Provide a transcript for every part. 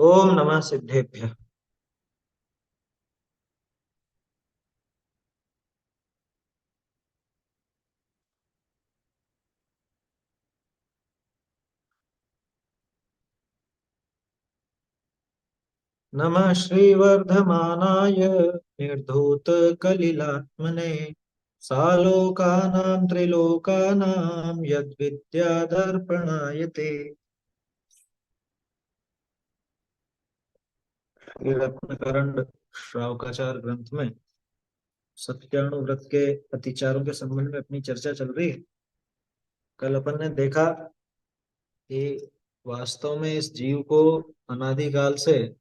ओम नमः सिद्धेभ्य। नमः श्रीवर्धमानाय निर्धूतकलिलात्मने सालोकानां त्रिलोकानां यद्विद्यादर्पणाय ते। ये रत्नकरंड श्रावकाचार ग्रंथ में सत्यानुव्रत के अतिचारों के संबंध में अपनी चर्चा चल रही है। कल अपन ने देखा कि वास्तव में इस जीव को अनादिकाल से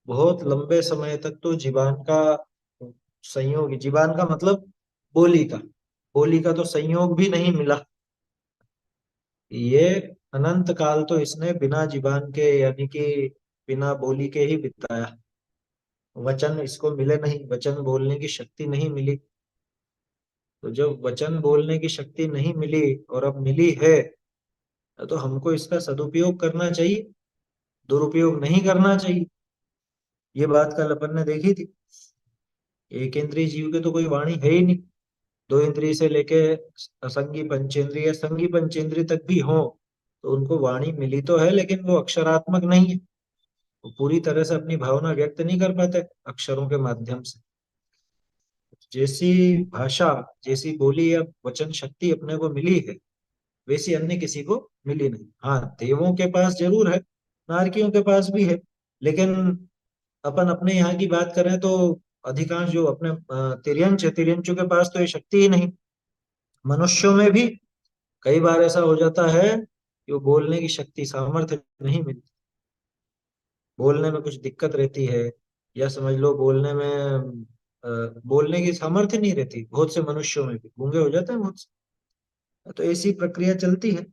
बहुत लंबे समय तक तो जीवान का संयोग, जीवान का मतलब बोली का, बोली का तो संयोग भी नहीं मिला। ये अनंत काल तो इसने बिना जीवान के यानी कि बिना बोली के ही बिताया। वचन इसको मिले नहीं, वचन बोलने की शक्ति नहीं मिली। तो जब वचन बोलने की शक्ति नहीं मिली और अब मिली है, तो हमको इसका सदुपयोग करना चाहिए, दुरुपयोग नहीं करना चाहिए। ये बात कल अपन ने देखी थी। एक इंद्रिय जीव के तो कोई वाणी है ही नहीं। दो इंद्रिय से लेके असंगी पंचेंद्रिय, संगी पंचेंद्रिय तक भी हो तो उनको वाणी मिली तो है, लेकिन वो अक्षरात्मक नहीं है। वो पूरी तरह से अपनी भावना व्यक्त नहीं कर पाते अक्षरों के माध्यम से। जैसी भाषा, जैसी बोली या वचन शक्ति अपने को मिली है, वैसी अन्य किसी को मिली नहीं। हाँ, देवों के पास जरूर है, नारकियों के पास भी है, लेकिन अपन अपने यहाँ की बात करें तो अधिकांश जो अपने तिर्यंच है, तिर्यंचों के पास तो ये शक्ति ही नहीं। मनुष्यों में भी कई बार ऐसा हो जाता है कि वो बोलने की शक्ति, सामर्थ्य नहीं मिलती। बोलने में कुछ दिक्कत रहती है, या समझ लो बोलने में बोलने की सामर्थ्य नहीं रहती। बहुत से मनुष्यों में भी गूंगे हो जाते हैं बहुत से। तो ऐसी प्रक्रिया चलती है।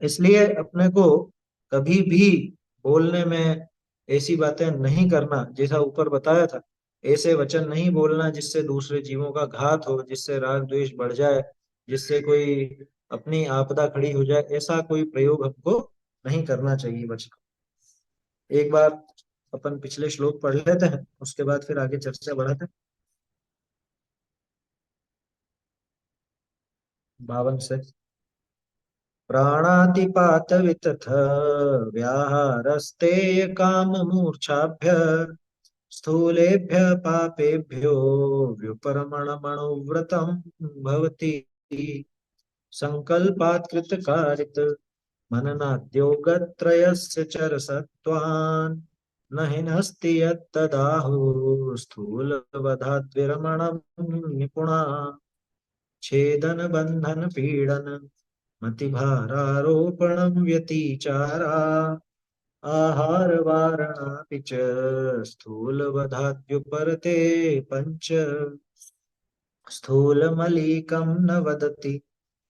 इसलिए अपने को कभी भी बोलने में ऐसी बातें नहीं करना जैसा ऊपर बताया था। ऐसे वचन नहीं बोलना जिससे दूसरे जीवों का घात हो, जिससे राग द्वेष बढ़ जाए, जिससे कोई अपनी आपदा खड़ी हो जाए। ऐसा कोई प्रयोग हमको नहीं करना चाहिए वचन का। एक बार अपन पिछले श्लोक पढ़ लेते हैं, उसके बाद फिर आगे चर्चा बढ़ाते हैं। 52 से। प्राणातिपात वितथ व्याहारस्तेय काम मूर्छाभ्य स्थूलेभ्य पापेभ्यो व्युपरमणमणुव्रतम भवति संकल्पात् कृतकारित मननाद्योगत्रयस्य चरसत्वान् न हिनस्ति यत्तदाहुः स्थूलवधाद्विरमणं निपुणा छेदन बंधन पीडन मतिभारारोपणं व्यतिचारा आहार वारणापि च स्थूलवधाद्युपरते पञ्च स्थूलमलीकं न वदति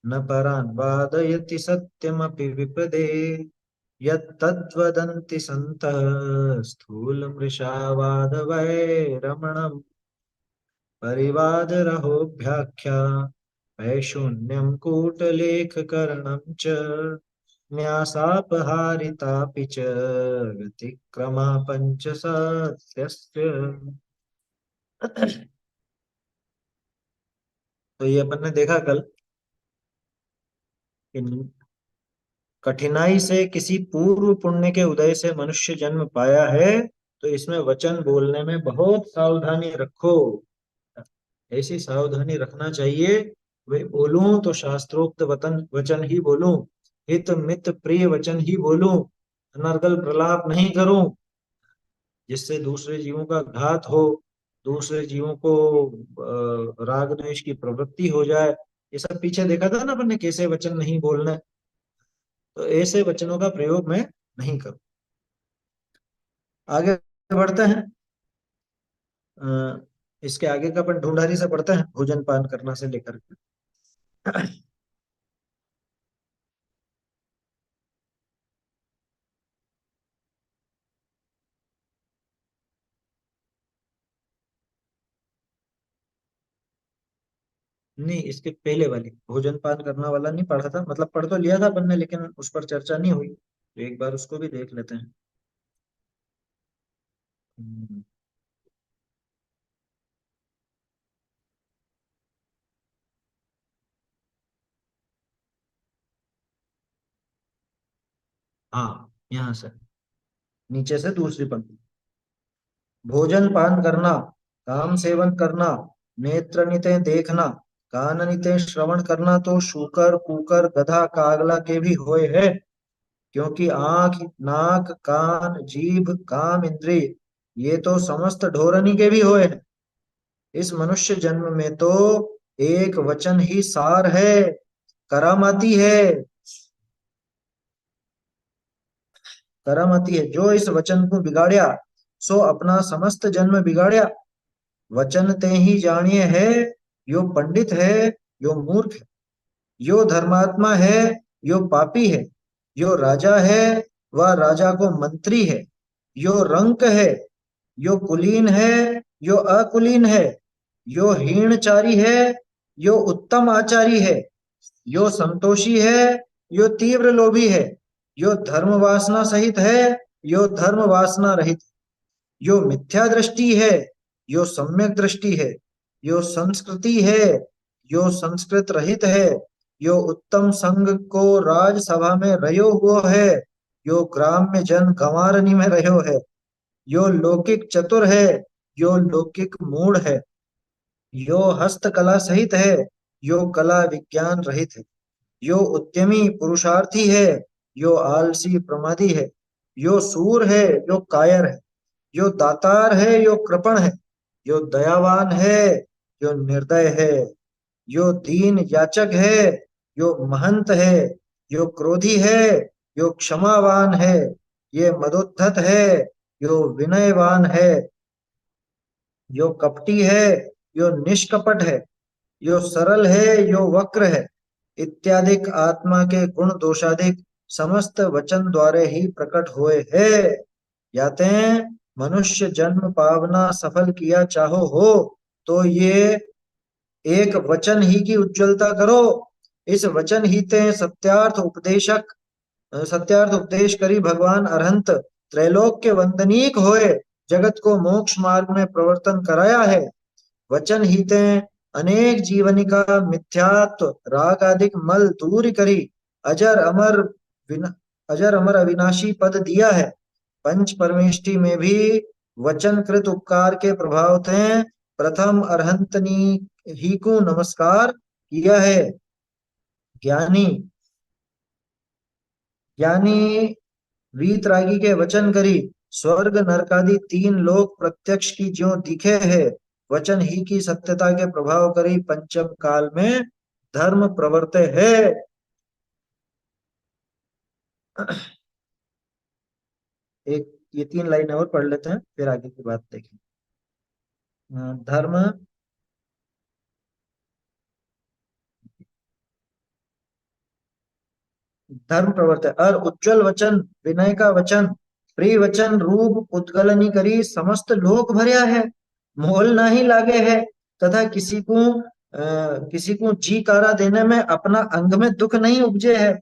न परान् वादयति सत्यमपि विपदे यत्तद्वदन्ति सन्तः स्थूलमृषावादवैरमणम् परिवादरहोऽभ्याख्या वैशून्यं कूटलेखकरणं च न्यासापहारितापि च व्यतिक्रमा पंचसत्यस्य। तो ये अपन ने देखा कल कि कठिनाई से किसी पूर्व पुण्य के उदय से मनुष्य जन्म पाया है, तो इसमें वचन बोलने में बहुत सावधानी रखो। ऐसी सावधानी रखना चाहिए, वे बोलूं तो शास्त्रोक्त वतन वचन ही बोलूं, हित मित प्रिय वचन ही बोलूं, अनर्गल प्रलाप नहीं करूं जिससे दूसरे जीवों का घात हो, दूसरे जीवों को राग द्वेष की प्रवृत्ति हो जाए। ये सब पीछे देखा था ना अपन ने, कैसे वचन नहीं बोलना। तो ऐसे वचनों का प्रयोग मैं नहीं करूं। आगे बढ़ते हैं। इसके आगे का अपन ढूंढारी से पढ़ते हैं, भोजन पान करना से लेकर के। नहीं, इसके पहले वाली भोजन पान करना वाला नहीं पढ़ा था, मतलब पढ़ तो लिया था अपन ने, लेकिन उस पर चर्चा नहीं हुई। तो एक बार उसको भी देख लेते हैं। हम्म, हाँ, यहाँ से नीचे से दूसरी पंक्ति। भोजन पान करना, काम सेवन करना, नेत्र निते देखना, कान निते श्रवण करना तो शूकर कूकर गधा कागला के भी होए है। क्योंकि आंख नाक कान जीभ काम इंद्रिय ये तो समस्त ढोरनी के भी होए हैं। इस मनुष्य जन्म में तो एक वचन ही सार है, करामाती है। करामाती है, जो इस वचन को बिगाड़या सो अपना समस्त जन्म बिगाड़या। वचन ते ही जानिए है, यो पंडित है यो मूर्ख है, यो धर्मात्मा है यो पापी है, यो राजा है वह राजा को मंत्री है, यो रंक है यो कुलीन है यो अकुलीन है, यो हीनचारी है यो उत्तम आचारी है, यो संतोषी है यो तीव्र लोभी है, यो धर्म वासना सहित है यो धर्म वासना रहित, यो मिथ्या दृष्टि है यो सम्यक दृष्टि है, यो संस्कृति है यो संस्कृत रहित है, यो उत्तम संग को राजसभा में रयो हुआ है, यो ग्राम में जन गंवारनी में रहो है, यो लौकिक चतुर है यो लौकिक मूढ़ है, यो हस्तकला सहित है यो कला विज्ञान रहित है, यो उद्यमी पुरुषार्थी है यो आलसी प्रमादी है, यो सूर है यो कायर है, यो दातार है यो कृपण है, यो दयावान है यो निर्दय है, यो दीन याचक है यो महंत है, यो क्रोधी है यो क्षमावान है, ये मदोद्धत है यो विनयवान है, यो कपटी है यो निष्कपट है, यो सरल है यो वक्र है, इत्यादिक आत्मा के गुण दोषादिक समस्त वचन द्वारे ही प्रकट हुए है। याते मनुष्य जन्म पावना सफल किया चाहो हो तो ये एक वचन ही की उज्जवलता करो। इस वचन ही ते सत्यार्थ उपदेश करी भगवान अरहंत त्रैलोक्य वंदनीक होए जगत को मोक्ष मार्ग में प्रवर्तन कराया है। वचन ही ते अनेक जीवनी का मिथ्यात्व राग आदिक मल दूर करी अजर अमर विन, अजर अमर अविनाशी पद दिया है। पंच परमेष्टि में भी वचन कृत उपकार के प्रभाव थे प्रथम अरहंतनी ही को नमस्कार किया है। ज्ञानी ज्ञानी वीतरागी के वचन करी स्वर्ग नरकादि तीन लोक प्रत्यक्ष की ज्यों दिखे है। वचन ही की सत्यता के प्रभाव करी पंचम काल में धर्म प्रवर्ते है। एक ये तीन लाइन और पढ़ लेते हैं फिर आगे की बात देखें। धर्म धर्म प्रवर्त और उज्जवल वचन विनय का वचन प्रिय वचन रूप उद्गलनी करी समस्त लोक भर्या है। मोल नहीं लागे है तथा किसी को जी कारा देने में अपना अंग में दुख नहीं उपजे है।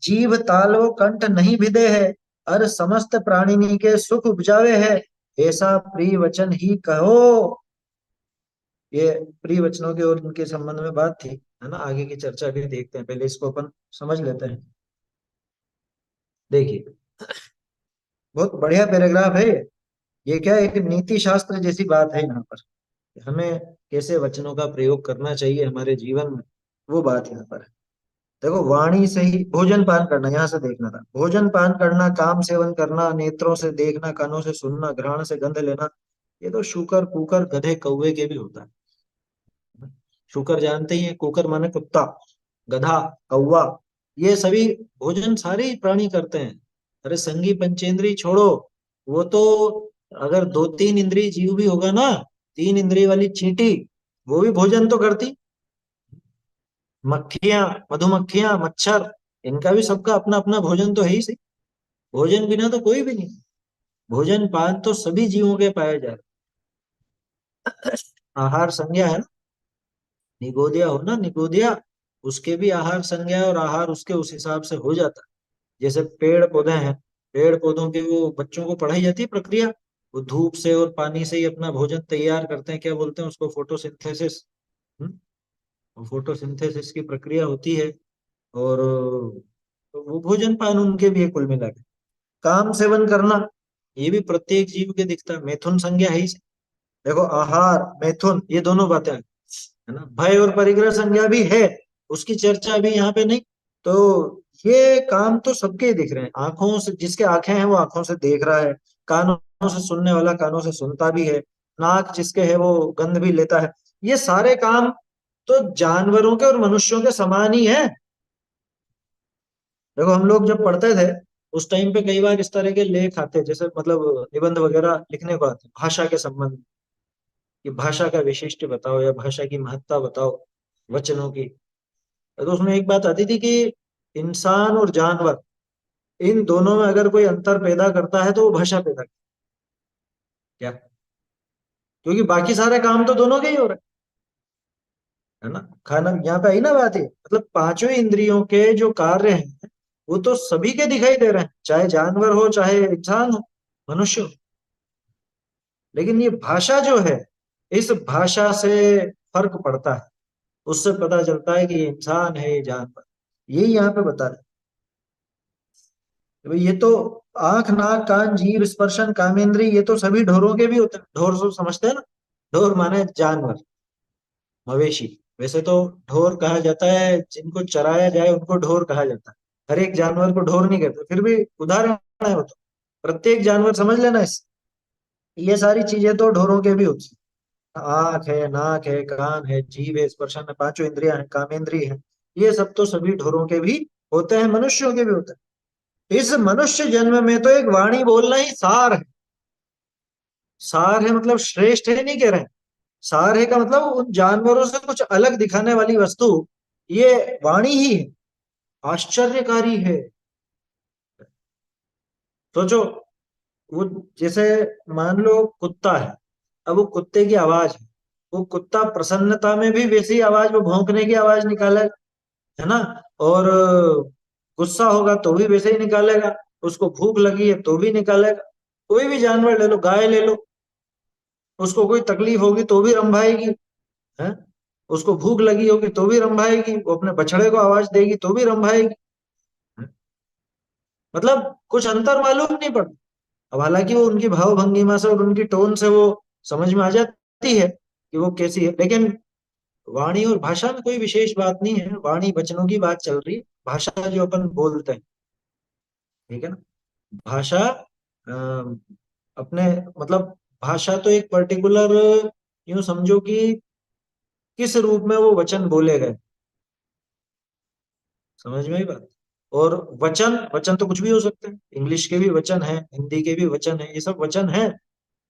जीव तालो कंठ नहीं भिदे है और समस्त प्राणिनी के सुख उपजावे है। ऐसा प्रिय वचन ही कहो। ये प्रिय वचनों के और उनके संबंध में बात थी, है ना। आगे की चर्चा भी देखते हैं, पहले इसको अपन समझ लेते हैं। देखिए, बहुत बढ़िया पैराग्राफ है ये क्या एक नीति शास्त्र जैसी बात है यहाँ पर। हमें कैसे वचनों का प्रयोग करना चाहिए हमारे जीवन में, वो बात यहाँ पर है। देखो, वाणी से ही भोजन पान करना, यहाँ से देखना था। भोजन पान करना, काम सेवन करना, नेत्रों से देखना, कानों से सुनना, घ्राण से गंध लेना, ये तो शूकर कुकर गधे कौवे के भी होता है। शूकर जानते ही है, कुकर माने कुत्ता, गधा कौवा, ये सभी भोजन सारे ही प्राणी करते हैं। अरे संगी पंचेंद्री छोड़ो, वो तो अगर दो तीन इंद्रिय जीव भी होगा ना, तीन इंद्रिय वाली चींटी, वो भी भोजन तो करती। मक्खियां, मधुमक्खियां, मच्छर, इनका भी सबका अपना अपना भोजन तो है ही सही। भोजन बिना तो कोई भी नहीं। भोजन पान तो सभी जीवों के पाए जा रहे। आहार संज्ञा है ना, निगोदिया हो ना, निगोदिया, उसके भी आहार संज्ञा और आहार उसके उस हिसाब से हो जाता है। जैसे पेड़ पौधे हैं, पेड़ पौधों के वो बच्चों को पढ़ाई जाती है प्रक्रिया। वो धूप से और पानी से ही अपना भोजन तैयार करते हैं, क्या बोलते हैं उसको, फोटोसिंथेसिस। फोटोसिंथेसिस की प्रक्रिया होती है। और वो भोजन पान उनके भी है कुल मिला के। काम सेवन करना, ये भी प्रत्येक जीव के दिखता है। मैथुन संज्ञा है ही। देखो, आहार मैथुन ये दोनों बातें हैं, है ना। भय और परिग्रह संज्ञा भी है, उसकी चर्चा अभी यहाँ पे नहीं। तो ये काम तो सबके ही दिख रहे हैं। आंखों से, जिसके आंखें हैं वो आंखों से देख रहा है, कानों से सुनने वाला कानों से सुनता भी है, नाक जिसके है वो गंध भी लेता है। ये सारे काम तो जानवरों के और मनुष्यों के समान ही है। देखो, हम लोग जब पढ़ते थे उस टाइम पे कई बार इस तरह के लेख आते, जैसे मतलब निबंध वगैरह लिखने को आते भाषा के संबंध में, कि भाषा का विशिष्ट बताओ या भाषा की महत्ता बताओ वचनों की। तो उसमें एक बात आती थी कि इंसान और जानवर, इन दोनों में अगर कोई अंतर पैदा करता है तो वो भाषा पैदा करता है। क्या? क्योंकि बाकी सारे काम तो दोनों के ही हो रहे हैं, है ना। खाना, यहाँ पे आई ना बात, है मतलब पांचों इंद्रियों के जो कार्य हैं वो तो सभी के दिखाई दे रहे हैं, चाहे जानवर हो चाहे इंसान हो, मनुष्य हो। लेकिन ये भाषा जो है, इस भाषा से फर्क पड़ता है। उससे पता चलता है कि ये इंसान है, ये जानवर। यही यहाँ पे बता रहे हैं। तो भाई ये तो आंख नाक कान जीभ स्पर्शन कामेंद्री, ये तो सभी ढोरों के भी होते हैं। ढोर सो समझते हैं ना, ढोर माने जानवर, मवेशी। वैसे तो ढोर कहा जाता है जिनको चराया जाए, उनको ढोर कहा जाता है। हर एक जानवर को ढोर नहीं कहते, फिर भी उदाहरण है वो तो। प्रत्येक जानवर समझ लेना इस, ये सारी चीजें तो ढोरों के भी होती हैं। आंख है, नाक है, कान है, जीभ है, स्पर्शन है, पांचों इंद्रियां हैं, कामेंद्रिय है। ये सब तो सभी ढोरों के भी होते हैं, मनुष्यों के भी होते हैं। इस मनुष्य जन्म में तो एक वाणी बोलना ही सार है। सार है मतलब श्रेष्ठ है नहीं कह रहे हैं। सार है का मतलब उन जानवरों से कुछ अलग दिखाने वाली वस्तु, ये वाणी ही है, आश्चर्यकारी है। सोचो, वो जैसे मान लो कुत्ता है, अब वो कुत्ते की आवाज है, वो कुत्ता प्रसन्नता में भी वैसी आवाज, वो भौंकने की आवाज निकालेगा, है ना। और गुस्सा होगा तो भी वैसे ही निकालेगा, उसको भूख लगी है तो भी निकालेगा। कोई भी जानवर ले लो, गाय ले लो, उसको कोई तकलीफ होगी तो भी रंभाएगी, है। उसको भूख लगी होगी तो भी रंभाएगी, वो अपने बछड़े को आवाज देगी तो भी रंभाएगी, है? मतलब कुछ अंतर मालूम नहीं पड़ता। अब हालांकि वो उनकी भाव भंगिमा से और उनकी टोन से वो समझ में आ जाती है कि वो कैसी है, लेकिन वाणी और भाषा में कोई विशेष बात नहीं है। वाणी वचनों की बात चल रही है, भाषा जो अपन बोलते हैं, ठीक है ना। भाषा अपने मतलब, भाषा तो एक पर्टिकुलर, यूं समझो कि किस रूप में वो वचन बोले गए, समझ में आई बात। और वचन, वचन तो कुछ भी हो सकते हैं, इंग्लिश के भी वचन है, हिंदी के भी वचन है, ये सब वचन है।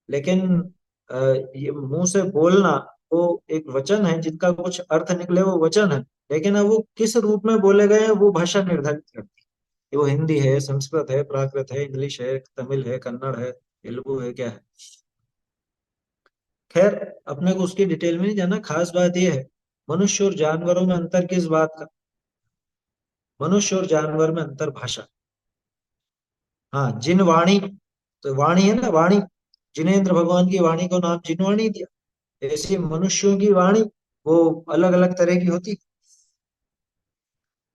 लेकिन अ, ये मुंह से बोलना वो एक वचन है, जिनका कुछ अर्थ निकले वो वचन है। लेकिन अब वो किस रूप में बोले गए हैं वो भाषा निर्धारित करती है, कि वो हिंदी है, संस्कृत है, प्राकृत है, इंग्लिश है, तमिल है, कन्नड़ है, तेलुगु है, क्या है। खैर, अपने को उसकी डिटेल में नहीं जाना, खास बात यह है मनुष्य और जानवरों में अंतर किस बात का। मनुष्य और जानवर में अंतर भाषा। हाँ, जिन वाणी, तो वाणी है ना, वाणी, जिनेन्द्र भगवान की वाणी को नाम जिनवाणी दिया। ऐसी मनुष्यों की वाणी वो अलग अलग तरह की होती।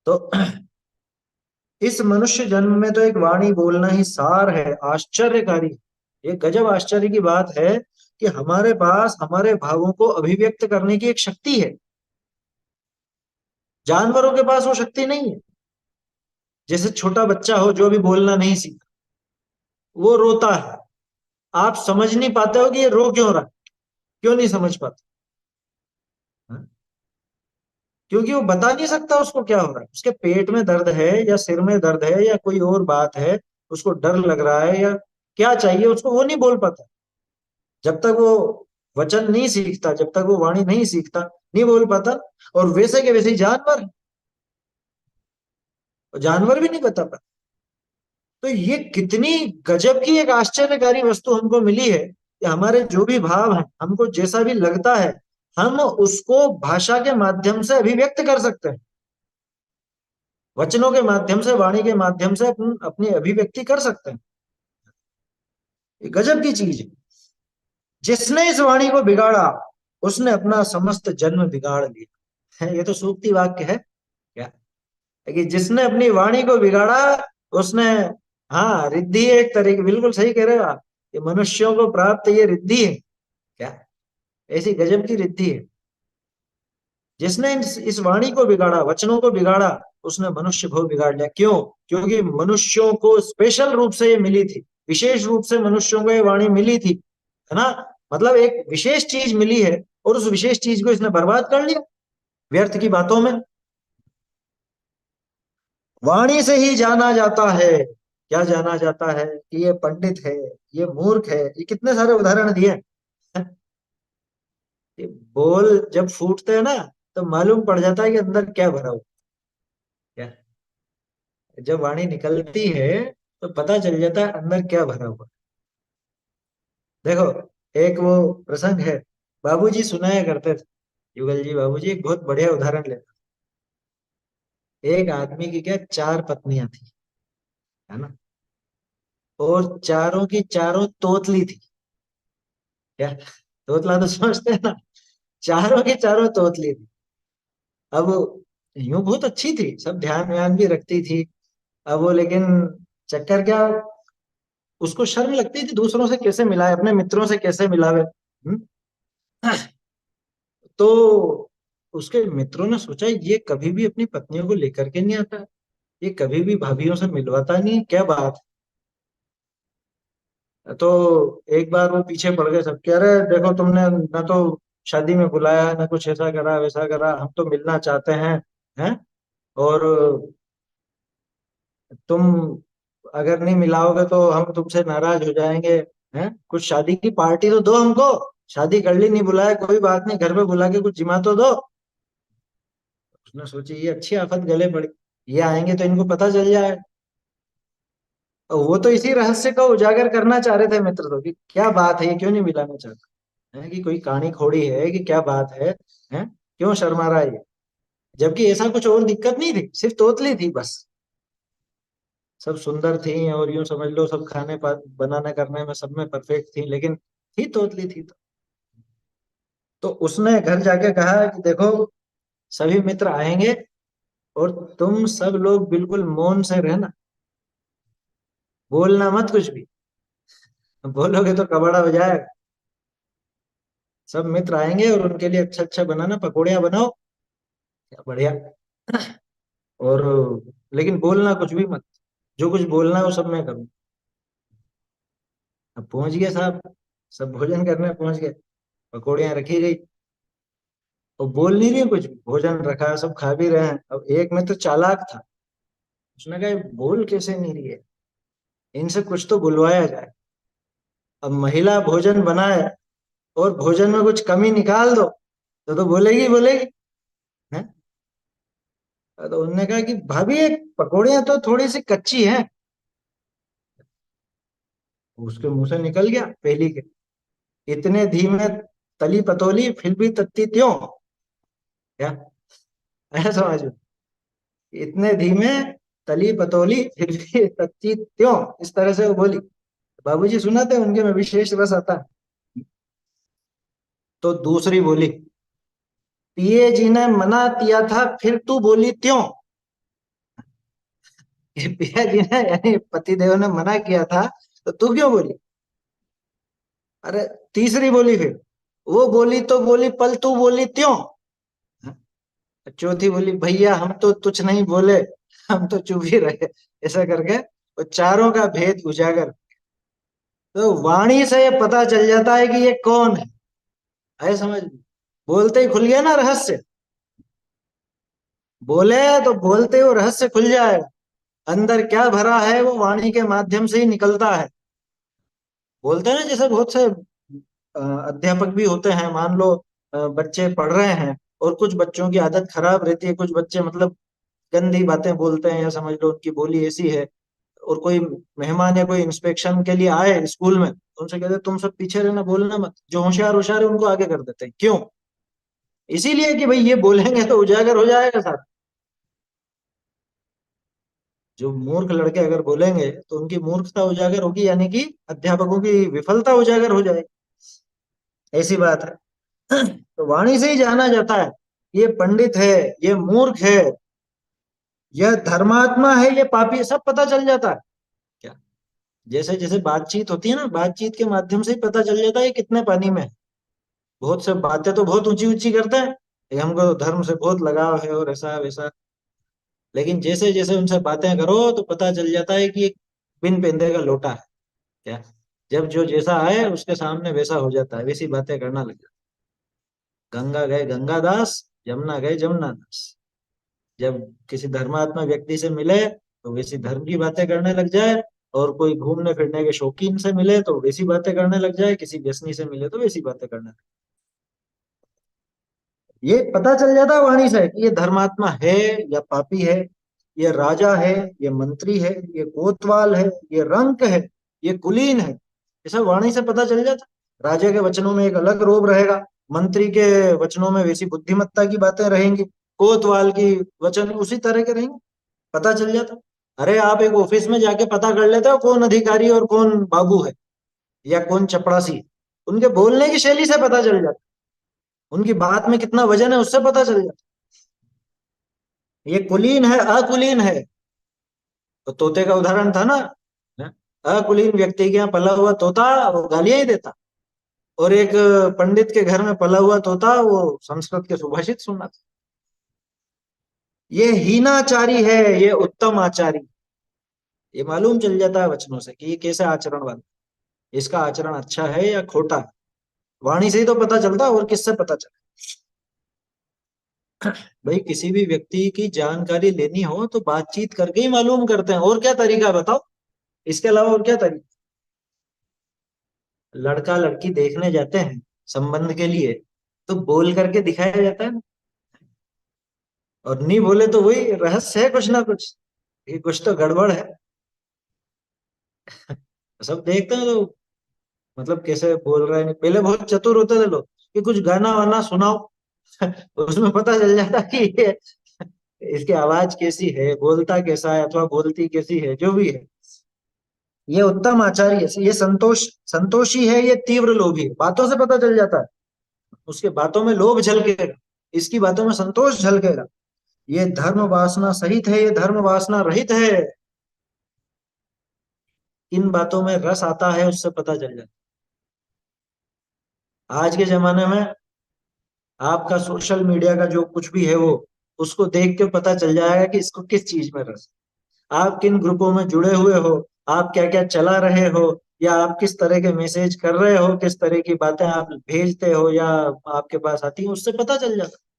तो इस मनुष्य जन्म में तो एक वाणी बोलना ही सार है, आश्चर्यकारी। ये गजब आश्चर्य की बात है कि हमारे पास हमारे भावों को अभिव्यक्त करने की एक शक्ति है। जानवरों के पास वो शक्ति नहीं है। जैसे छोटा बच्चा हो जो अभी बोलना नहीं सीखा, वो रोता है, आप समझ नहीं पाते हो कि ये रो क्यों रहा है। क्यों नहीं समझ पाते? हाँ? क्योंकि वो बता नहीं सकता उसको क्या हो रहा है। उसके पेट में दर्द है या सिर में दर्द है या कोई और बात है, उसको डर लग रहा है या क्या चाहिए उसको, वो नहीं बोल पाता। जब तक वो वचन नहीं सीखता, जब तक वो वाणी नहीं सीखता, नहीं बोल पाता। और वैसे के वैसे ही जानवर, जानवर भी नहीं बता पाता। तो ये कितनी गजब की एक आश्चर्यकारी वस्तु हमको मिली है कि हमारे जो भी भाव हैं, हमको जैसा भी लगता है, हम उसको भाषा के माध्यम से अभिव्यक्त कर सकते हैं। वचनों के माध्यम से, वाणी के माध्यम से अपनी अभिव्यक्ति कर सकते हैं। ये गजब की चीज है। जिसने इस वाणी को बिगाड़ा, उसने अपना समस्त जन्म बिगाड़ लिया। ये तो सूक्ति वाक्य है क्या, कि जिसने अपनी वाणी को बिगाड़ा उसने, हाँ रिद्धि है एक तरीके, बिल्कुल सही कह रहे हो आप। ये मनुष्यों को प्राप्त ये रिद्धि है क्या, ऐसी गजब की रिद्धि है। जिसने इस वाणी को बिगाड़ा, वचनों को बिगाड़ा, उसने मनुष्य भव बिगाड़ लिया। क्यों? क्योंकि मनुष्यों को स्पेशल रूप से ये मिली थी, विशेष रूप से मनुष्यों को ये वाणी मिली थी, है ना। मतलब एक विशेष चीज मिली है और उस विशेष चीज को इसने बर्बाद कर लिया व्यर्थ की बातों में। वाणी से ही जाना जाता है। क्या जाना जाता है? कि ये पंडित है, ये मूर्ख है, ये कितने सारे उदाहरण दिए हैं। ये बोल जब फूटते हैं ना, तो मालूम पड़ जाता है कि अंदर क्या भरा हुआ। क्या, जब वाणी निकलती है तो पता चल जाता है अंदर क्या भरा हुआ। देखो, एक वो प्रसंग है, बाबूजी सुनाया करते थे, युगल जी बाबूजी एक बहुत बढ़िया उदाहरण लेते। एक आदमी की क्या, चार पत्नियां थी, है ना, और चारों की चारों तोतली थी। क्या, तोतला तो समझते हैं ना, चारों की चारों तोतली थी। अब यूं बहुत अच्छी थी, सब ध्यान व्यान भी रखती थी। अब वो लेकिन चक्कर क्या, उसको शर्म लगती थी दूसरों से कैसे मिलाए, अपने मित्रों से कैसे मिलावे। तो उसके मित्रों ने सोचा ये कभी भी अपनी पत्नियों को लेकर के नहीं आता, ये कभी भी भाभीियों से मिलवाता नहीं है, क्या बात है? तो एक बार वो पीछे पड़ गए, सब कह रहे देखो तुमने ना तो शादी में बुलाया, ना कुछ ऐसा करा वैसा करा, हम तो मिलना चाहते हैं, और तुम अगर नहीं मिलाओगे तो हम तुमसे नाराज हो जाएंगे, हैं, कुछ शादी की पार्टी तो दो हमको। शादी कर ली, नहीं बुलाया कोई बात नहीं, घर पे बुला के कुछ जिमा तो दो। उसने सोची ये अच्छी आफत गले पड़ी, ये आएंगे तो इनको पता चल जाए। और वो तो इसी रहस्य को उजागर करना चाह रहे थे मित्र, तो कि क्या बात है, ये क्यों नहीं मिलाना चाहता है, कि कोई कहानी खोड़ी है, कि क्या बात है, क्यों शर्मा रहा है ये? जबकि ऐसा कुछ और दिक्कत नहीं थी, सिर्फ तोतली थी बस। सब सुंदर थी और यूं समझ लो सब खाने बनाने करने में सब में परफेक्ट थी, लेकिन थी तोतली थी तो उसने घर जाके कहा कि देखो, सभी मित्र आएंगे और तुम सब लोग बिल्कुल मौन से रहना, बोलना मत कुछ भी, बोलोगे तो कबाड़ा बजाएगा। सब मित्र आएंगे और उनके लिए अच्छा अच्छा बनाना, पकौड़ियाँ बनाओ, क्या बढ़िया। और लेकिन बोलना कुछ भी मत, जो कुछ बोलना है वो सब मैं करूँ। अब पहुंच गए साहब, सब भोजन करने पहुंच गए, पकौड़ियाँ रखी गई, और बोल नहीं रही कुछ भी, भोजन रखा, सब खा भी रहे हैं। अब एक में तो चालाक था, उसने कहा "ये बोल कैसे नहीं रही है, इनसे कुछ तो बुलवाया जाए। अब महिला भोजन बनाए और भोजन में कुछ कमी निकाल दो तो बोलेगी बोलेगी, है। तो उन्होंने कहा कि भाभी एक पकौड़ियाँ तो थोड़ी सी कच्ची हैं। उसके मुंह से निकल गया पहली के, इतने धीमे तली पतोली फिर भी तत्ती त्यों। क्या, ऐसा समझ लो, इतने धीमे तली पतोली फिर भी तत्ती त्यों, इस तरह से वो बोली। बाबूजी सुनाते हैं, उनके में विशेष रस आता है। तो दूसरी बोली, पिए जी ने मना किया था फिर तू बोली त्यों। ये पिया जी ने यानी पति देव ने मना किया था, तो तू क्यों बोली? अरे तीसरी बोली फिर, वो बोली तो बोली पल तू बोली त्यों। चौथी बोली, भैया हम तो कुछ नहीं बोले, हम तो चुप ही रहे। ऐसा करके वो चारों का भेद उजागर। तो वाणी से ये पता चल जाता है कि ये कौन है समझ में? बोलते ही खुल गया ना रहस्य। बोले तो बोलते ही वो रहस्य खुल जाएगा, अंदर क्या भरा है वो वाणी के माध्यम से ही निकलता है। बोलते हैं ना, जैसे बहुत से अध्यापक भी होते हैं, मान लो बच्चे पढ़ रहे हैं और कुछ बच्चों की आदत खराब रहती है, कुछ बच्चे मतलब गंदी बातें बोलते हैं, या समझ लो उनकी बोली ऐसी है, और कोई मेहमान या कोई इंस्पेक्शन के लिए आए स्कूल में, तो उनसे कहते हैं तुम सब पीछे रहना, बोलना मत, जो होशियार होशियार है उनको आगे कर देते हैं। क्यों? इसीलिए कि भाई ये बोलेंगे तो उजागर हो जाएगा साथ। जो मूर्ख लड़के अगर बोलेंगे तो उनकी मूर्खता उजागर होगी, यानी कि अध्यापकों की विफलता उजागर हो जाएगी। ऐसी बात है। तो वाणी से ही जाना जाता है, ये पंडित है, ये मूर्ख है, यह धर्मात्मा है, ये पापी है, सब पता चल जाता है। क्या, जैसे जैसे बातचीत होती है ना, बातचीत के माध्यम से ही पता चल जाता है ये कितने पानी में है। बहुत से बातें तो बहुत ऊंची ऊंची करते हैं कि हमको तो धर्म से बहुत लगाव है और ऐसा वैसा, लेकिन जैसे जैसे उनसे बातें करो तो पता चल जाता है कि एक बिन पेंदे का लोटा है। क्या, जब जो जैसा है उसके सामने वैसा हो जाता है, वैसी बातें करना लग जाता है। गंगा गए गंगादास, यमुना गए जमुना दास। जब किसी धर्मात्मा व्यक्ति से मिले तो वैसी धर्म की बातें करने लग जाए, और कोई घूमने फिरने के शौकीन से मिले तो वैसी बातें करने लग जाए, किसी व्यसनी से मिले तो वैसी बातें करने लग जाए। ये पता चल जाता है वाणी से कि ये धर्मात्मा है या पापी है, ये राजा है, ये मंत्री है, ये कोतवाल है, ये रंक है, ये कुलीन है। ये सब वाणी से पता चल जाता है। राजा के वचनों में एक अलग रोब रहेगा, मंत्री के वचनों में वैसी बुद्धिमत्ता की बातें रहेंगी, कोतवाल की वचन उसी तरह के रहेंगे, पता चल जाता। अरे आप एक ऑफिस में जाके पता कर लेते हो कौन अधिकारी और कौन बाबू है या कौन चपरासी है, उनके बोलने की शैली से पता चल जाता, उनकी बात में कितना वजन है उससे पता चल जाता। ये कुलीन है अकुलीन है, तो तोते का उदाहरण था ना, अकुलीन व्यक्ति के यहाँ पला हुआ तोता वो गालियां ही देता, और एक पंडित के घर में पला हुआ तोता वो संस्कृत के सुभाषित सुनाता। ये हीनाचारी है, ये उत्तम आचारी, ये मालूम चल जाता है वचनों से कि ये कैसे आचरण वाला, इसका आचरण अच्छा है या खोटा है। वाणी से ही तो पता चलता है, और किससे पता चले। भाई किसी भी व्यक्ति की जानकारी लेनी हो तो बातचीत करके ही मालूम करते हैं, और क्या तरीका बताओ, इसके अलावा और क्या तरीका। लड़का लड़की देखने जाते हैं संबंध के लिए, तो बोल करके दिखाया जाता है ना, और नहीं बोले तो वही रहस्य है कुछ ना कुछ, ये कुछ तो गड़बड़ है। सब देखते हैं तो मतलब कैसे बोल रहे हैं, पहले बहुत चतुर होते थे लोग कि कुछ गाना वाना सुनाओ, उसमें पता चल जाता कि ये इसकी आवाज कैसी है, बोलता कैसा है अथवा बोलती कैसी है, जो भी है। ये उत्तम आचार्य है, ये संतोषी है, ये तीव्र लोभी है, बातों से पता चल जाता है। उसके बातों में लोभ झलकेगा, इसकी बातों में संतोष झलकेगा। ये धर्म वासना सहित है, ये धर्म वासना रहित है। इन बातों में रस आता है उससे पता चल जाता है। आज के जमाने में आपका सोशल मीडिया का जो कुछ भी है वो, उसको देख के पता चल जाएगा कि इसको किस चीज में रस है। आप किन ग्रुपों में जुड़े हुए हो, आप क्या क्या चला रहे हो, या आप किस तरह के मैसेज कर रहे हो, किस तरह की बातें आप भेजते हो या आपके पास आती हैं, उससे पता चल जाता है।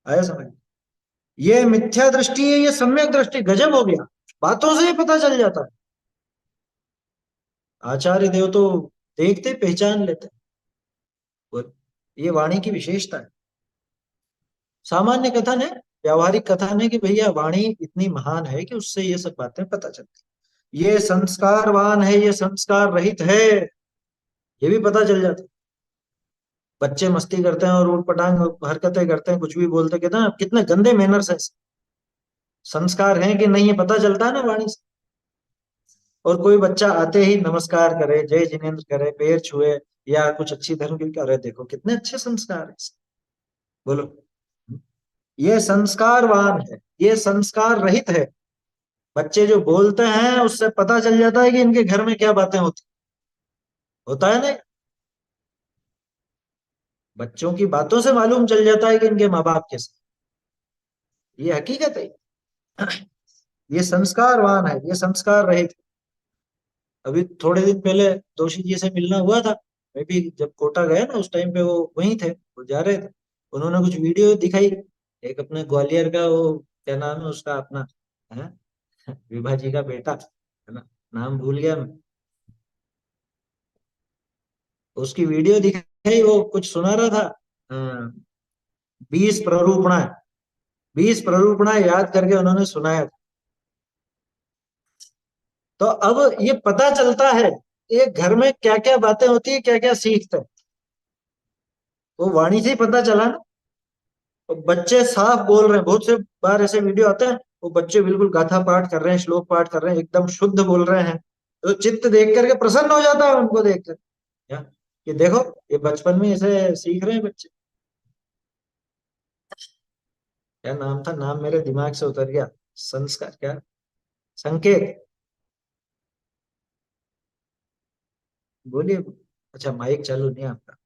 आया समझ। ये मिथ्या दृष्टि है, ये सम्यक दृष्टि, गजब हो गया, बातों से ही पता चल जाता है। आचार्य देव तो देखते पहचान लेते हैं। ये वाणी की विशेषता है। सामान्य कथन है, व्यावहारिक कथन है कि भैया वाणी इतनी महान है कि उससे ये सब बातें पता चलती। ये संस्कारवान है, ये संस्कार रहित है, ये भी पता चल जाता है। बच्चे मस्ती करते हैं और ऊट पटांग हरकतें करते हैं, कुछ भी बोलते, कहते हैं कितने गंदे मैनर्स है, संस्कार हैं कि नहीं, ये पता चलता है ना वाणी से। और कोई बच्चा आते ही नमस्कार करे, जय जिनेन्द्र करे, पैर छुए, या कुछ अच्छी धर्म की करे, देखो कितने अच्छे संस्कार है इसके। बोलो, ये संस्कारवान है, ये संस्कार रहित है। बच्चे जो बोलते हैं उससे पता चल जाता है कि इनके घर में क्या बातें होती, होता है ना। बच्चों की बातों से मालूम चल जाता है कि इनके माँ बाप कैसे, ये हकीकत है। ये संस्कारवान है, ये संस्कार रहित। अभी थोड़े दिन पहले दोषी जी से मिलना हुआ था, मैं भी जब कोटा गया ना उस टाइम पे वो वहीं थे, वो जा रहे थे, उन्होंने कुछ वीडियो दिखाई, एक अपने ग्वालियर का वो क्या नाम है उसका अपना, है विभा जी का बेटा, है ना, नाम भूल गया मैं, उसकी वीडियो दिखाई, वो कुछ सुना रहा था, 20 प्ररूपणा, 20 प्ररूपणा याद करके उन्होंने सुनाया। तो अब ये पता चलता है एक घर में क्या क्या बातें होती है, क्या क्या सीखते हैं, वो वाणी से ही पता चला ना। तो बच्चे साफ बोल रहे हैं, बहुत से बार ऐसे वीडियो आते हैं, वो बच्चे बिल्कुल गाथा पाठ कर रहे हैं, श्लोक पाठ कर रहे हैं, एकदम शुद्ध बोल रहे हैं, तो चित्त देख करके प्रसन्न हो जाता है उनको देख कर। क्या ये देखो, ये बचपन में ऐसे सीख रहे हैं बच्चे। क्या नाम था, नाम मेरे दिमाग से उतर गया। संस्कार क्या, संकेत, बोलिए। अच्छा, माइक चालू नहीं है आपका।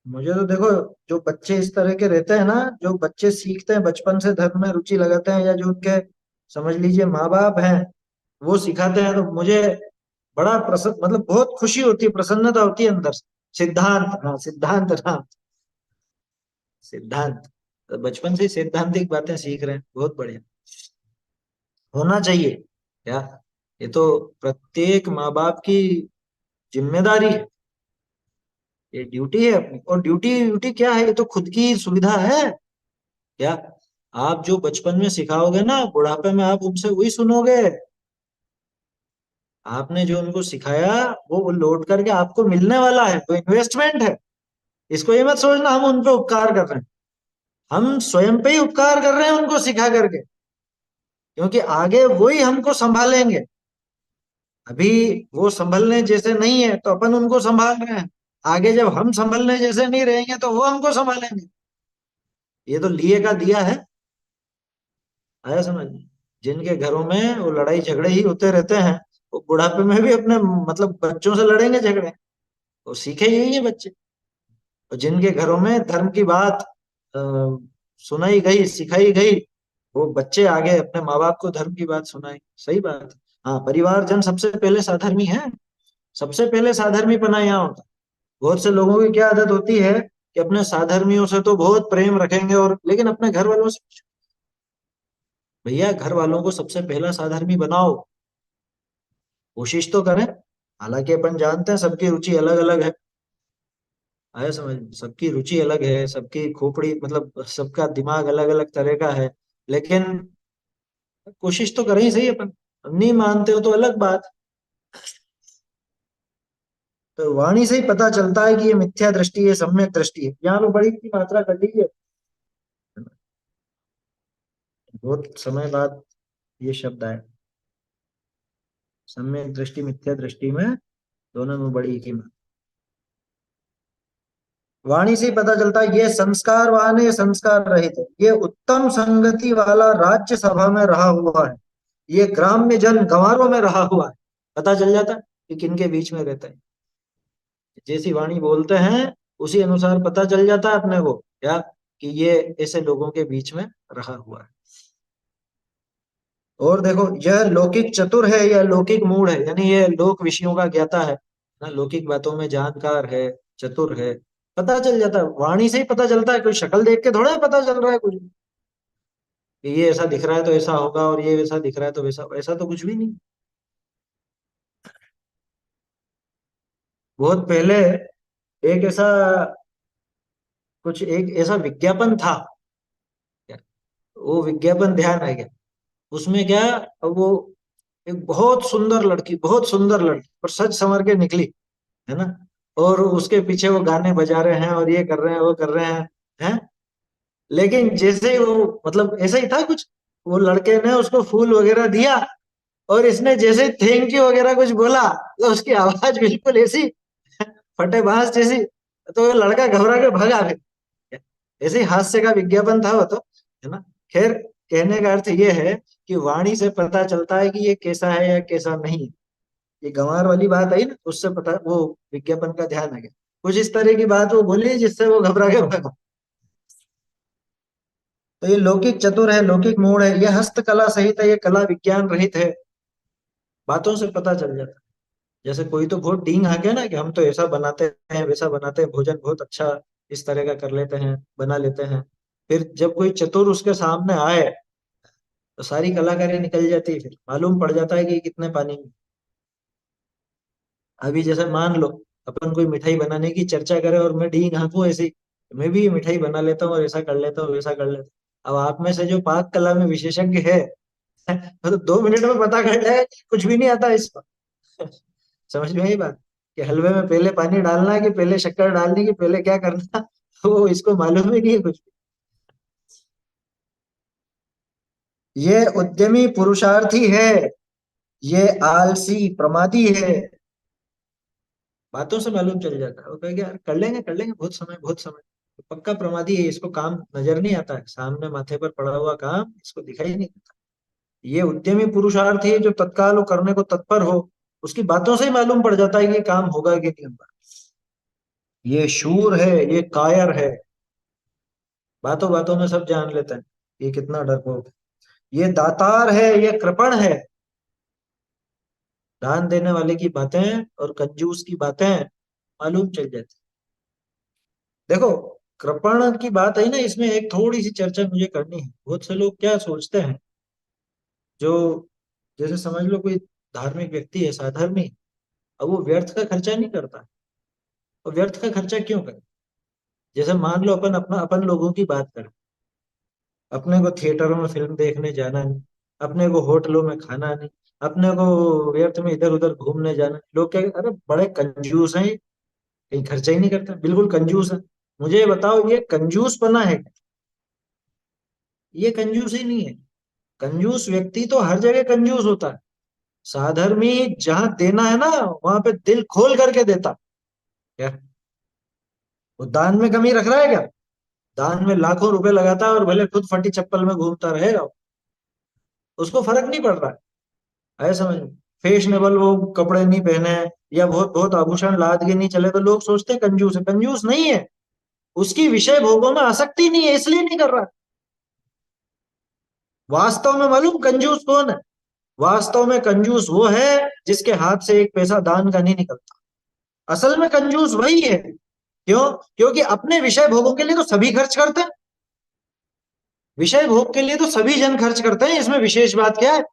मुझे तो देखो, जो बच्चे इस तरह के रहते हैं ना, जो बच्चे सीखते हैं बचपन से, धर्म में रुचि लगाते हैं, या जो उनके समझ लीजिए माँ बाप हैं, वो सिखाते हैं, तो मुझे बड़ा प्रसन्न, मतलब बहुत खुशी होती है, प्रसन्नता होती है अंदर से। सिद्धांत, हाँ सिद्धांत, हाँ सिद्धांत। तो बचपन से ही सैद्धांतिक बातें सीख रहे हैं, बहुत बढ़िया। होना चाहिए। क्या, ये तो प्रत्येक माँ बाप की जिम्मेदारी है, ये ड्यूटी है अपनी। और ड्यूटी ड्यूटी क्या है, ये तो खुद की सुविधा है। क्या, आप जो बचपन में सिखाओगे ना, बुढ़ापे में आप उनसे वही सुनोगे। आपने जो उनको सिखाया, वो लौट करके आपको मिलने वाला है, वो इन्वेस्टमेंट है। इसको ये मत सोचना हम उन पे उपकार कर रहे हैं। हम स्वयं पे ही उपकार कर रहे हैं उनको सिखा करके, क्योंकि आगे वही हमको संभालेंगे। अभी वो संभलने जैसे नहीं है, तो अपन उनको संभाल रहे हैं। आगे जब हम संभलने जैसे नहीं रहेंगे, तो वो हमको संभालेंगे। ये तो लिए का दिया है। आया समझ। जिनके घरों में वो लड़ाई झगड़े ही होते रहते हैं, वो बुढ़ापे में भी अपने मतलब बच्चों से लड़ेंगे झगड़े। वो सीखे यही है बच्चे। और जिनके घरों में धर्म की बात अ, सुनाई गई, सिखाई गई, वो बच्चे आगे अपने माँ बाप को धर्म की बात सुनाए। सही बात है। हाँ, परिवारजन सबसे पहले साधर्मी है। सबसे पहले साधर्मी पना यहाँ होता है। बहुत से लोगों की क्या आदत होती है कि अपने साधर्मियों से तो बहुत प्रेम रखेंगे, और लेकिन अपने घर वालों से, भैया घर वालों को सबसे पहला साधर्मी बनाओ। कोशिश तो करें। हालांकि अपन जानते हैं सबकी रुचि अलग अलग है। आया समझ। सबकी रुचि अलग है, सबकी खोपड़ी मतलब सबका दिमाग अलग अलग तरह का है। लेकिन कोशिश तो करें ही सही अपन। नहीं मानते हो तो अलग बात। तो वाणी से ही पता चलता है कि ये मिथ्या दृष्टि है, सम्यक दृष्टि है। यहाँ पे बड़ी की मात्रा कर लीजिए। बहुत समय बाद ये शब्द आए। सम्यक दृष्टि मिथ्या दृष्टि में, दोनों में बड़ी की मात्रा। वाणी से ही पता चलता है ये संस्कारवान है, ये संस्कार रहित है, ये उत्तम संगति वाला राज्य सभा में रहा हुआ है, ये ग्राम्य जन गंवारों में रहा हुआ है। पता चल जाता है कि किनके बीच में रहता है। जैसी वाणी बोलते हैं, उसी अनुसार पता चल जाता है अपने को, क्या, कि ये ऐसे लोगों के बीच में रहा हुआ है। और देखो, यह लौकिक चतुर है या लौकिक मूढ़ है, यानी ये लोक विषयों का ज्ञाता है ना, लौकिक बातों में जानकार है, चतुर है। पता चल जाता है, वाणी से ही पता चलता है। कोई शक्ल देख के थोड़ा पता चल रहा है कुछ कि ये ऐसा दिख रहा है तो ऐसा होगा, और ये वैसा दिख रहा है तो वैसा, ऐसा तो कुछ भी नहीं। बहुत पहले एक ऐसा, कुछ एक ऐसा विज्ञापन था, वो विज्ञापन ध्यान है क्या? उसमें क्या, वो एक बहुत सुंदर लड़की, बहुत सुंदर लड़की और सच संवर के निकली, है ना, और उसके पीछे वो गाने बजा रहे हैं और ये कर रहे हैं, वो कर रहे हैं। लेकिन जैसे ही वो, मतलब ऐसा ही था कुछ, वो लड़के ने उसको फूल वगैरह दिया, और इसने जैसे थैंक यू वगैरह कुछ बोला, तो उसकी आवाज बिल्कुल ऐसी फटे बांस जैसी। तो वो लड़का घबरा के भागा फिर। ऐसे ही हास्य का विज्ञापन था वो तो, है ना। खैर, कहने का अर्थ ये है कि वाणी से पता चलता है कि ये कैसा है या कैसा नहीं है। ये गंवार वाली बात आई ना, उससे पता, वो विज्ञापन का ध्यान आ गया। कुछ इस तरह की बात वो बोली जिससे वो घबरा के भागा। तो ये लौकिक चतुर है, लौकिक मूढ़ है, ये हस्तकला सहित है, ये कला विज्ञान रहित है। बातों से पता चल जाता है। जैसे कोई तो बहुत डींग हाके ना कि हम तो ऐसा बनाते हैं, वैसा बनाते हैं, भोजन बहुत अच्छा इस तरह का कर लेते हैं, बना लेते हैं। फिर जब कोई चतुर उसके सामने आए, तो सारी कलाकारी निकल जाती है, फिर मालूम पड़ जाता है कि कितने पानी में। अभी जैसे मान लो, अपन कोई मिठाई बनाने की चर्चा करें और मैं डींग हाँकू ऐसी, मैं भी मिठाई बना लेता हूँ और ऐसा कर लेता हूँ, वैसा कर लेता हूँ। अब आप में से जो पाक कला में विशेषज्ञ है, वो तो 2 मिनट में पता कर जाए कि कुछ भी नहीं आता इसको। समझ में आई बात। कि हलवे में पहले पानी डालना है कि पहले शक्कर डालनी, कि पहले क्या करना वो इसको मालूम ही नहीं है कुछ। ये उद्यमी पुरुषार्थी है, ये आलसी प्रमादी है। बातों से मालूम चल जाता है, वो कहेगा यार कर लेंगे, बहुत समय। तो पक्का प्रमादी है, इसको काम नजर नहीं आता है, सामने माथे पर पड़ा हुआ काम इसको दिखाई नहीं देता। ये उद्यमी पुरुषार्थी है जो तत्काल वो करने को तत्पर हो, उसकी बातों से ही मालूम पड़ जाता है कि काम होगा कि नहीं होगा। ये शूर है, ये कायर है, बातों बातों में सब जान लेता है, ये कितना डरपोक है। ये दातार है, ये कृपण है। दान देने वाले की बातें और कंजूस की बातें मालूम चल जाती। देखो, कृपण की बात है ना, इसमें एक थोड़ी सी चर्चा मुझे करनी है। बहुत से लोग क्या सोचते हैं, जो जैसे समझ लो कोई धार्मिक व्यक्ति है, साधर्मी, अब वो व्यर्थ का खर्चा नहीं करता। और व्यर्थ का खर्चा क्यों करे? जैसे मान लो अपन लोगों की बात करें, अपने को थिएटरों में फिल्म देखने जाना नहीं, अपने को होटलों में खाना नहीं, अपने को व्यर्थ में इधर उधर घूमने जाना। लोग क्या कहते हैं, अरे बड़े कंजूस हैं ये, कहीं खर्चा ही नहीं करता, बिल्कुल कंजूस है। मुझे ये बताओ, ये कंजूस पना है क्या? ये कंजूस ही नहीं है। कंजूस व्यक्ति तो हर जगह कंजूस होता है। साधर्मी जहां देना है ना, वहां पे दिल खोल करके देता। क्या वो दान में कमी रख रहा है क्या? दान में लाखों रुपए लगाता है और भले खुद फटी चप्पल में घूमता रहेगा, उसको फर्क नहीं पड़ रहा है समझ में। फैशनेबल वो कपड़े नहीं पहने, या बहुत बहुत आभूषण लाद के नहीं चले, तो लोग सोचते हैं कंजूस है। कंजूस नहीं है, उसकी विषय भोगों में आसक्ति नहीं है, इसलिए नहीं कर रहा। वास्तव में मालूम कंजूस कौन है? वास्तव में कंजूस वो है जिसके हाथ से एक पैसा दान का नहीं निकलता। असल में कंजूस वही है। क्यों? क्योंकि अपने विषय भोगों के लिए तो सभी खर्च करते हैं। विषय भोग के लिए तो सभी जन खर्च करते हैं, इसमें विशेष बात क्या है?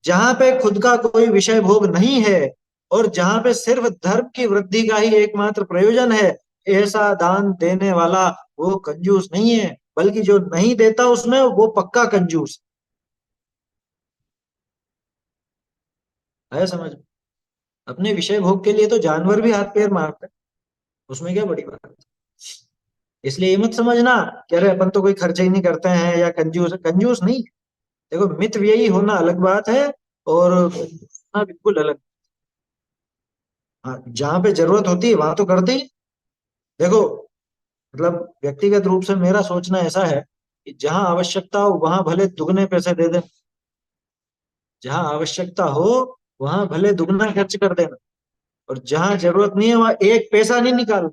जहां पे खुद का कोई विषय भोग नहीं है, और जहां पे सिर्फ धर्म की वृद्धि का ही एकमात्र प्रयोजन है, ऐसा दान देने वाला वो कंजूस नहीं है, बल्कि जो नहीं देता उसमें वो पक्का कंजूस है। समझ? अपने विषय भोग के लिए तो जानवर भी हाथ पैर मारते हैं, उसमें क्या बड़ी बात है? इसलिए ये मत समझना कि अरे अपन तो कोई खर्चा ही नहीं करते हैं या कंजूस है। कंजूस नहीं। देखो, मितव्ययी होना अलग बात है, और हाँ, बिल्कुल अलग। हाँ, जहां पे जरूरत होती है वहां तो करते ही। देखो, मतलब व्यक्तिगत रूप से मेरा सोचना ऐसा है कि जहां आवश्यकता हो वहां भले दुगने पैसे दे दें। जहां आवश्यकता हो वहां भले दुगना खर्च कर देना, और जहां जरूरत नहीं है वहां एक पैसा नहीं निकाल।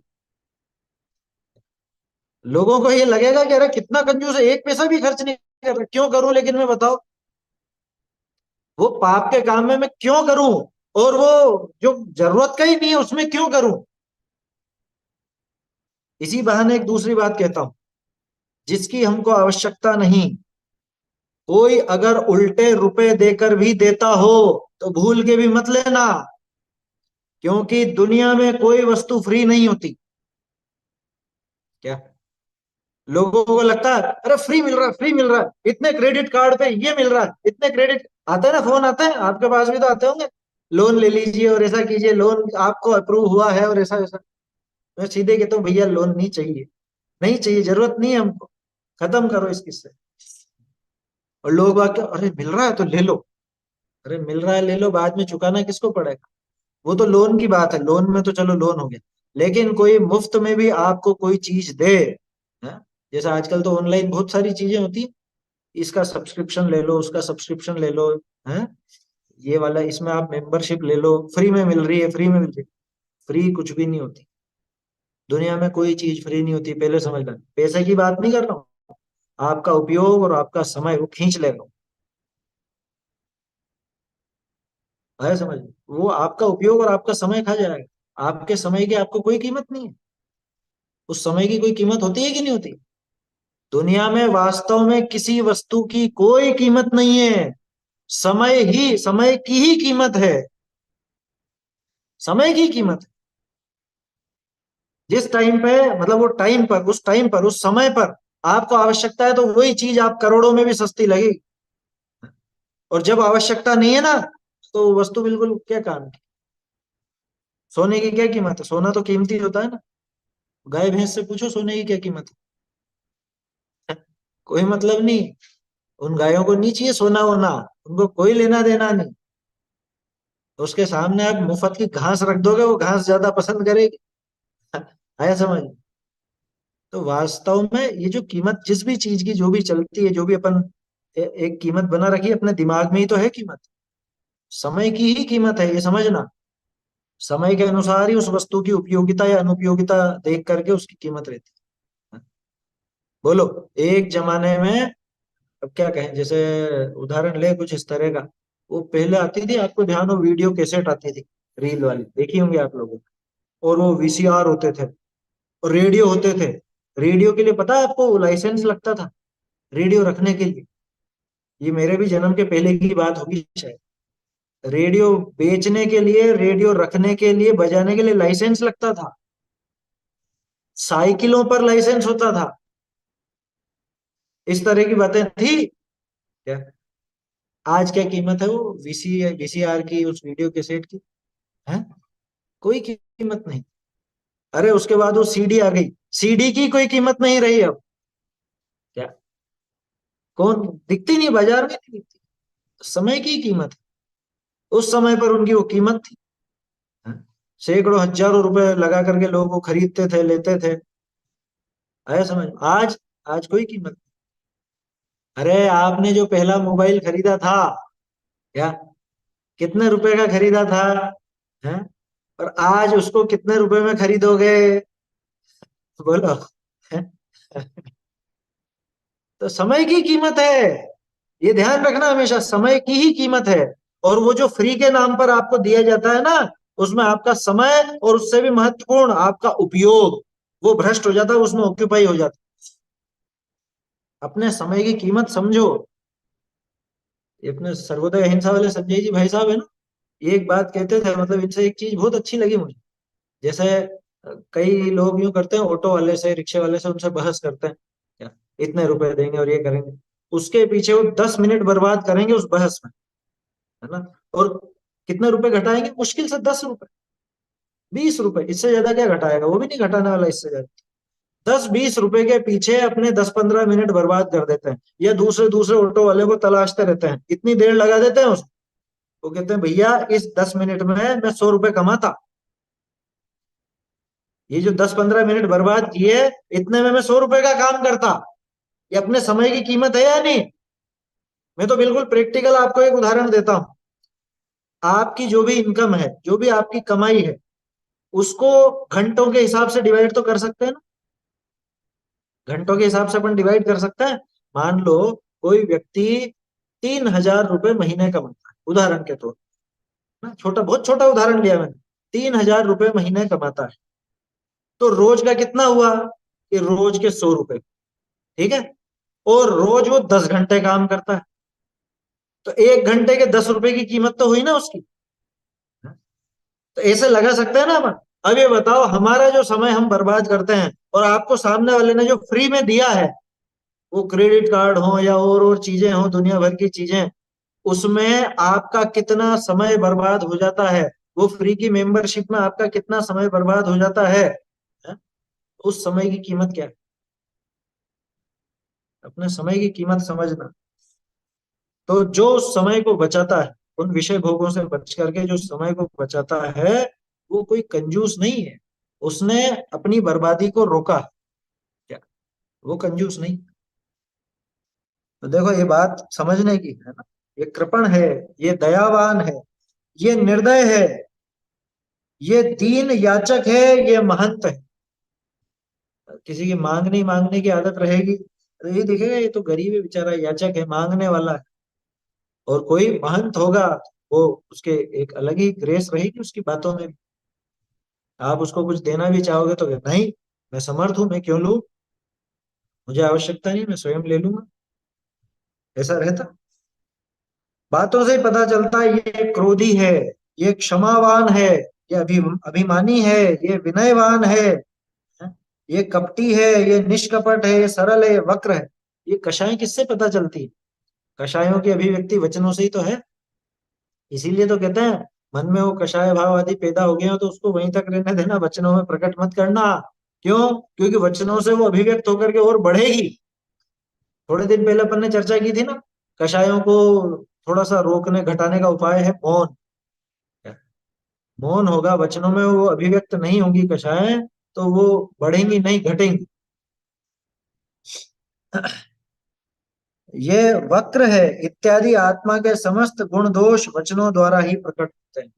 लोगों को ये लगेगा कि अरे कितना कंजूस है, एक पैसा भी खर्च नहीं कर रहा। क्यों करूं लेकिन मैं, बताओ? वो पाप के काम में मैं क्यों करूं? और वो जो जरूरत का ही नहीं है उसमें क्यों करूं? इसी बहाने एक दूसरी बात कहता हूं, जिसकी हमको आवश्यकता नहीं, कोई अगर उल्टे रुपए देकर भी देता हो तो भूल के भी मत लेना, क्योंकि दुनिया में कोई वस्तु फ्री नहीं होती। क्या? लोगों को लगता है अरे फ्री मिल रहा है, फ्री मिल रहा है, इतने क्रेडिट कार्ड पे ये मिल रहा है, इतने क्रेडिट आते हैं ना, फोन आते हैं, आपके पास भी तो आते होंगे। लोन ले लीजिए और ऐसा कीजिए, लोन आपको अप्रूव हुआ है और ऐसा ऐसा। मैं सीधे कहता हूँ भैया लोन नहीं चाहिए, नहीं चाहिए, जरूरत नहीं है हमको, खत्म करो इस किस्से। और लोग वाक्य अरे मिल रहा है तो ले लो। अरे मिल रहा है ले लो, बाद में चुकाना किसको पड़ेगा? वो तो लोन की बात है, लोन में तो चलो लोन हो गया। लेकिन कोई मुफ्त में भी आपको कोई चीज दे, है? जैसे आजकल तो ऑनलाइन बहुत सारी चीजें होती है, इसका सब्सक्रिप्शन ले लो, उसका सब्सक्रिप्शन ले लो, है? ये वाला इसमें आप मेंबरशिप ले लो, फ्री में मिल रही है, फ्री में मिल रही है। फ्री कुछ भी नहीं होती। दुनिया में कोई चीज फ्री नहीं होती, पहले समझ लेना। पैसे की बात नहीं कर रहा हूँ, आपका उपयोग और आपका समय वो खींच लेगा। है समझ? वो आपका उपयोग और आपका समय खा जाएगा। आपके समय की आपको कोई कीमत नहीं है। उस समय की कोई कीमत होती है कि नहीं होती? दुनिया में वास्तव में किसी वस्तु की कोई कीमत नहीं है। समय की ही कीमत है। समय की कीमत है। जिस टाइम पे, मतलब वो टाइम पर, उस टाइम पर, उस समय पर आपको आवश्यकता है, तो वही चीज आप करोड़ों में भी सस्ती लगेगी। और जब आवश्यकता नहीं है ना, तो वो वस्तु बिल्कुल क्या काम की। सोने की क्या कीमत है? सोना तो कीमती होता है ना। गाय भैंस से पूछो सोने की क्या कीमत है। कोई मतलब नहीं। उन गायों को नहीं चाहिए सोना वोना, उनको कोई लेना देना नहीं। तो उसके सामने आप मुफ्त की घास रख दोगे, वो घास ज्यादा पसंद करेगी। आया समझ? तो वास्तव में ये जो कीमत, जिस भी चीज की जो भी चलती है, जो भी अपन एक कीमत बना रखी है अपने दिमाग में ही तो है कीमत। समय की ही कीमत है, ये समझना। समय के अनुसार ही उस वस्तु की उपयोगिता या अनुपयोगिता देख करके उसकी कीमत रहती है। बोलो। एक जमाने में, अब क्या कहें, जैसे उदाहरण ले कुछ इस तरह का। वो पहले आती थी, आपको ध्यान हो, वीडियो कैसेट आती थी, रील वाली, देखी होंगी आप लोगों ने। और वो वीसीआर होते थे, और रेडियो होते थे। रेडियो के लिए पता है आपको लाइसेंस लगता था, रेडियो रखने के लिए। ये मेरे भी जन्म के पहले की बात होगी शायद। रेडियो बेचने के लिए, रेडियो रखने के लिए, बजाने के लिए लाइसेंस लगता था। साइकिलों पर लाइसेंस होता था। इस तरह की बातें थी क्या? आज क्या कीमत है वो वीसीआर की, उस वीडियो कैसेट की? है? कोई कीमत नहीं। अरे उसके बाद वो सीडी आ गई, सीडी की कोई कीमत नहीं रही अब। क्या? कौन? दिखती नहीं, बाजार में नहीं दिखती। समय की कीमत है। उस समय पर उनकी वो कीमत थी। हाँ? सैकड़ों हजारों रुपए लगा करके लोग वो खरीदते थे, लेते थे। आया समझ? आज, आज कोई कीमत नहीं। अरे आपने जो पहला मोबाइल खरीदा था, क्या, कितने रुपए का खरीदा था? हैं? और आज उसको कितने रुपए में खरीदोगे? बोलो। हैं? तो समय की कीमत है। ये ध्यान रखना हमेशा, समय की ही कीमत है। और वो जो फ्री के नाम पर आपको दिया जाता है ना, उसमें आपका समय, और उससे भी महत्वपूर्ण आपका उपयोग, वो भ्रष्ट हो जाता है, उसमें ऑक्यूपाई हो जाता है। अपने समय की कीमत समझो। ये अपने सर्वोदय अहिंसा वाले संजय जी भाई साहब है ना, ये एक बात कहते थे, मतलब इनसे एक चीज बहुत अच्छी लगी मुझे। जैसे कई लोग यूं करते हैं, ऑटो वाले से, रिक्शे वाले से उनसे बहस करते हैं, क्या इतने रुपए देंगे और ये करेंगे। उसके पीछे वो 10 मिनट बर्बाद करेंगे उस बहस में, है ना। और कितने रुपए घटाएंगे? मुश्किल से 10 रुपए, 20 रुपए, इससे ज्यादा क्या घटाएगा? वो भी नहीं घटाने वाला इससे ज्यादा। 10-20 रुपए के पीछे अपने 10-15 मिनट बर्बाद कर देते हैं, या दूसरे दूसरे ऑटो वाले को तलाशते रहते हैं, इतनी देर लगा देते हैं उसको। वो कहते हैं भैया इस 10 मिनट में मैं 100 रुपए कमाता, ये जो 10-15 मिनट बर्बाद किए, इतने में मैं 100 रुपए का काम करता। ये अपने समय की कीमत है या नहीं? मैं तो बिल्कुल प्रैक्टिकल आपको एक उदाहरण देता हूं। आपकी जो भी इनकम है, जो भी आपकी कमाई है, उसको घंटों के हिसाब से डिवाइड तो कर सकते हैं ना। घंटों के हिसाब से अपन डिवाइड कर सकते हैं। मान लो कोई व्यक्ति 3,000 रुपए महीने कमाता है, उदाहरण के तौर पर ना, छोटा, बहुत छोटा उदाहरण लिया मैंने। 3,000 रुपए महीने कमाता है, तो रोज का कितना हुआ? कि रोज के 100 रुपए, ठीक है। और रोज वो 10 घंटे काम करता है, तो 1 घंटे के 10 रुपए की कीमत तो हुई ना उसकी। तो ऐसे लगा सकते हैं ना अपन। अब ये बताओ, हमारा जो समय हम बर्बाद करते हैं, और आपको सामने वाले ने जो फ्री में दिया है, वो क्रेडिट कार्ड हो या और चीजें हो, दुनिया भर की चीजें, उसमें आपका कितना समय बर्बाद हो जाता है। वो फ्री की मेंबरशिप में आपका कितना समय बर्बाद हो जाता है, हैं? उस समय की कीमत क्या है? अपने समय की कीमत समझना। तो जो समय को बचाता है, उन विषय भोगों से बच करके जो समय को बचाता है, वो कोई कंजूस नहीं है। उसने अपनी बर्बादी को रोका है। क्या? वो कंजूस नहीं। तो देखो, ये बात समझने की है ना। ये कृपण है, ये दयावान है, ये निर्दय है, ये दीन याचक है, ये महंत है। किसी की मांगने मांगने की आदत रहेगी तो ये दिखेगा, ये तो गरीब है बेचारा, याचक है, मांगने वाला है। और कोई महंत होगा, वो, उसके एक अलग ही ग्रेस रहेगी उसकी बातों में। आप उसको कुछ देना भी चाहोगे तो नहीं, मैं समर्थ हूं, मैं क्यों लूं, मुझे आवश्यकता नहीं, मैं स्वयं ले लूंगा। ऐसा रहता। बातों से ही पता चलता है, ये क्रोधी है, ये क्षमावान है, ये अभिमानी है, ये विनयवान है, ये कपटी है, ये निष्कपट है, ये सरल है, ये वक्र है। ये कषाय किससे पता चलती है? कषायों की अभिव्यक्ति वचनों से ही तो है। इसीलिए तो कहते हैं मन में वो कषाय भाव आदि पैदा हो गए हो तो उसको वहीं तक रहने देना, वचनों में प्रकट मत करना। क्यों? क्योंकि वचनों से वो अभिव्यक्त होकर के और बढ़ेगी। थोड़े दिन पहले अपन ने चर्चा की थी ना, कषायों को थोड़ा सा रोकने घटाने का उपाय है मौन। मौन होगा, वचनों में वो अभिव्यक्त नहीं होंगी कषाय, तो वो बढ़ेंगी नहीं, घटेंगी। ये वक्र है इत्यादि आत्मा के समस्त गुण दोष वचनों द्वारा ही प्रकट होते हैं,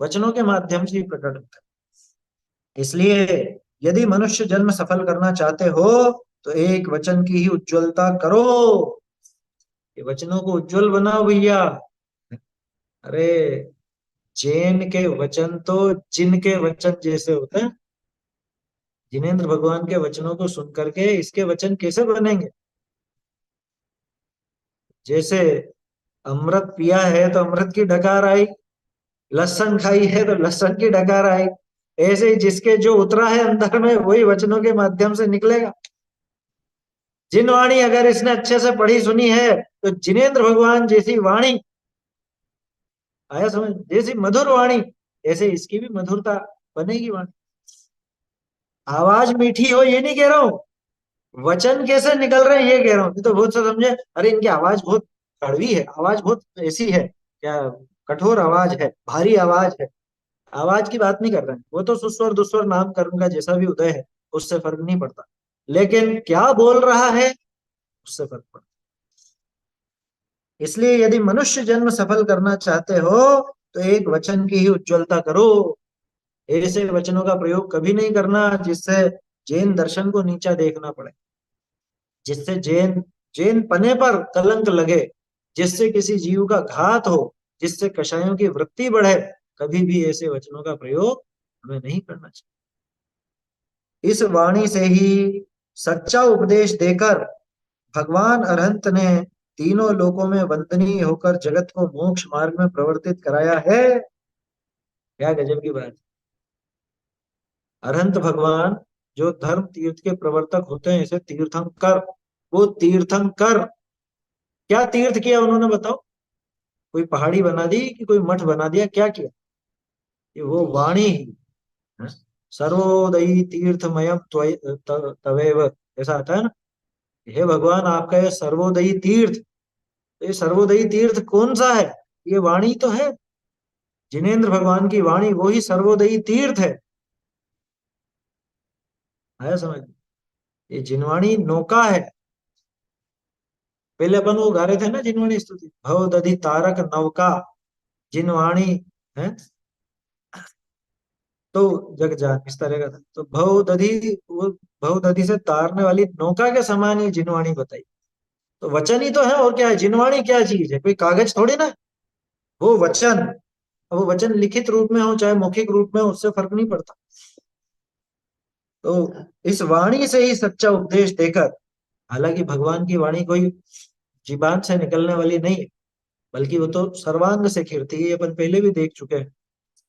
वचनों के माध्यम से ही प्रकट होते हैं। इसलिए यदि मनुष्य जन्म सफल करना चाहते हो तो एक वचन की ही उज्ज्वलता करो। ये वचनों को उज्जवल बनाओ भैया। अरे, जैन के वचन तो जिन के वचन जैसे होते हैं। जिनेन्द्र भगवान के वचनों को सुन करके इसके वचन कैसे बनेंगे? जैसे अमृत पिया है तो अमृत की डकार आई, लहसन खाई है तो लहसन की डकार आई। ऐसे ही जिसके जो उतरा है अंदर में वही वचनों के माध्यम से निकलेगा। जिन वाणी अगर इसने अच्छे से पढ़ी सुनी है तो जिनेन्द्र भगवान जैसी वाणी, आया समझ, जैसी मधुर वाणी, ऐसे इसकी भी मधुरता बनेगी वाणी। आवाज मीठी हो ये नहीं कह रहा हूं, वचन कैसे निकल रहे हैं ये कह रहा हूँ। तो बहुत सा समझे अरे इनकी आवाज बहुत कड़वी है, आवाज बहुत ऐसी है क्या, कठोर आवाज है, भारी आवाज है। आवाज की बात नहीं कर रहे हैं, वो तो सुस्वर दुस्वर नाम कर्म का जैसा भी उदय है, उससे फर्क नहीं पड़ता। लेकिन क्या बोल रहा है उससे फर्क पड़ता। इसलिए यदि मनुष्य जन्म सफल करना चाहते हो तो एक वचन की ही उज्ज्वलता करो। ऐसे वचनों का प्रयोग कभी नहीं करना जिससे जैन दर्शन को नीचा देखना पड़े, जिससे जैन जैन पने पर कलंक लगे, जिससे किसी जीव का घात हो, जिससे कषायों की वृत्ति बढ़े। कभी भी ऐसे वचनों का प्रयोग हमें नहीं करना चाहिए। इस वाणी से ही सच्चा उपदेश देकर भगवान अरहंत ने तीनों लोकों में वंदनीय होकर जगत को मोक्ष मार्ग में प्रवर्तित कराया है। क्या गजब की बात। अरहंत भगवान जो धर्म तीर्थ के प्रवर्तक होते हैं, ऐसे तीर्थंकर, वो तीर्थंकर क्या तीर्थ किया उन्होंने बताओ? कोई पहाड़ी बना दी कि कोई मठ बना दिया, क्या किया? कि वो वाणी ही है। सर्वोदयी तीर्थमयम तवेव, ऐसा आता है ना। हे भगवान आपका ये सर्वोदयी तीर्थ, तो ये सर्वोदयी तीर्थ कौन सा है? ये वाणी तो है। जिनेन्द्र भगवान की वाणी वो ही सर्वोदयी तीर्थ है। आया समझ? ये जिनवाणी नौका है। पहले अपन वो गा रहे थे ना जिनवाणी स्तुति, भव दधि तारक नौका जिनवाणी है, तो जग जान, इस तरह का था। तो भव दधि, वो भव दधि से तारने वाली नौका के समान ये जिनवाणी बताई। तो वचन ही तो है, और क्या है? जिनवाणी क्या चीज है? कोई कागज थोड़ी ना है। वो वचन, अब वो वचन लिखित रूप में हो चाहे मौखिक रूप में हो, उससे फर्क नहीं पड़ता। तो इस वाणी से ही सच्चा उपदेश देकर, हालांकि भगवान की वाणी कोई जीभान से निकलने वाली नहीं है, बल्कि वो तो सर्वांग से कीर्ति है, ये अपन पहले भी देख चुके हैं।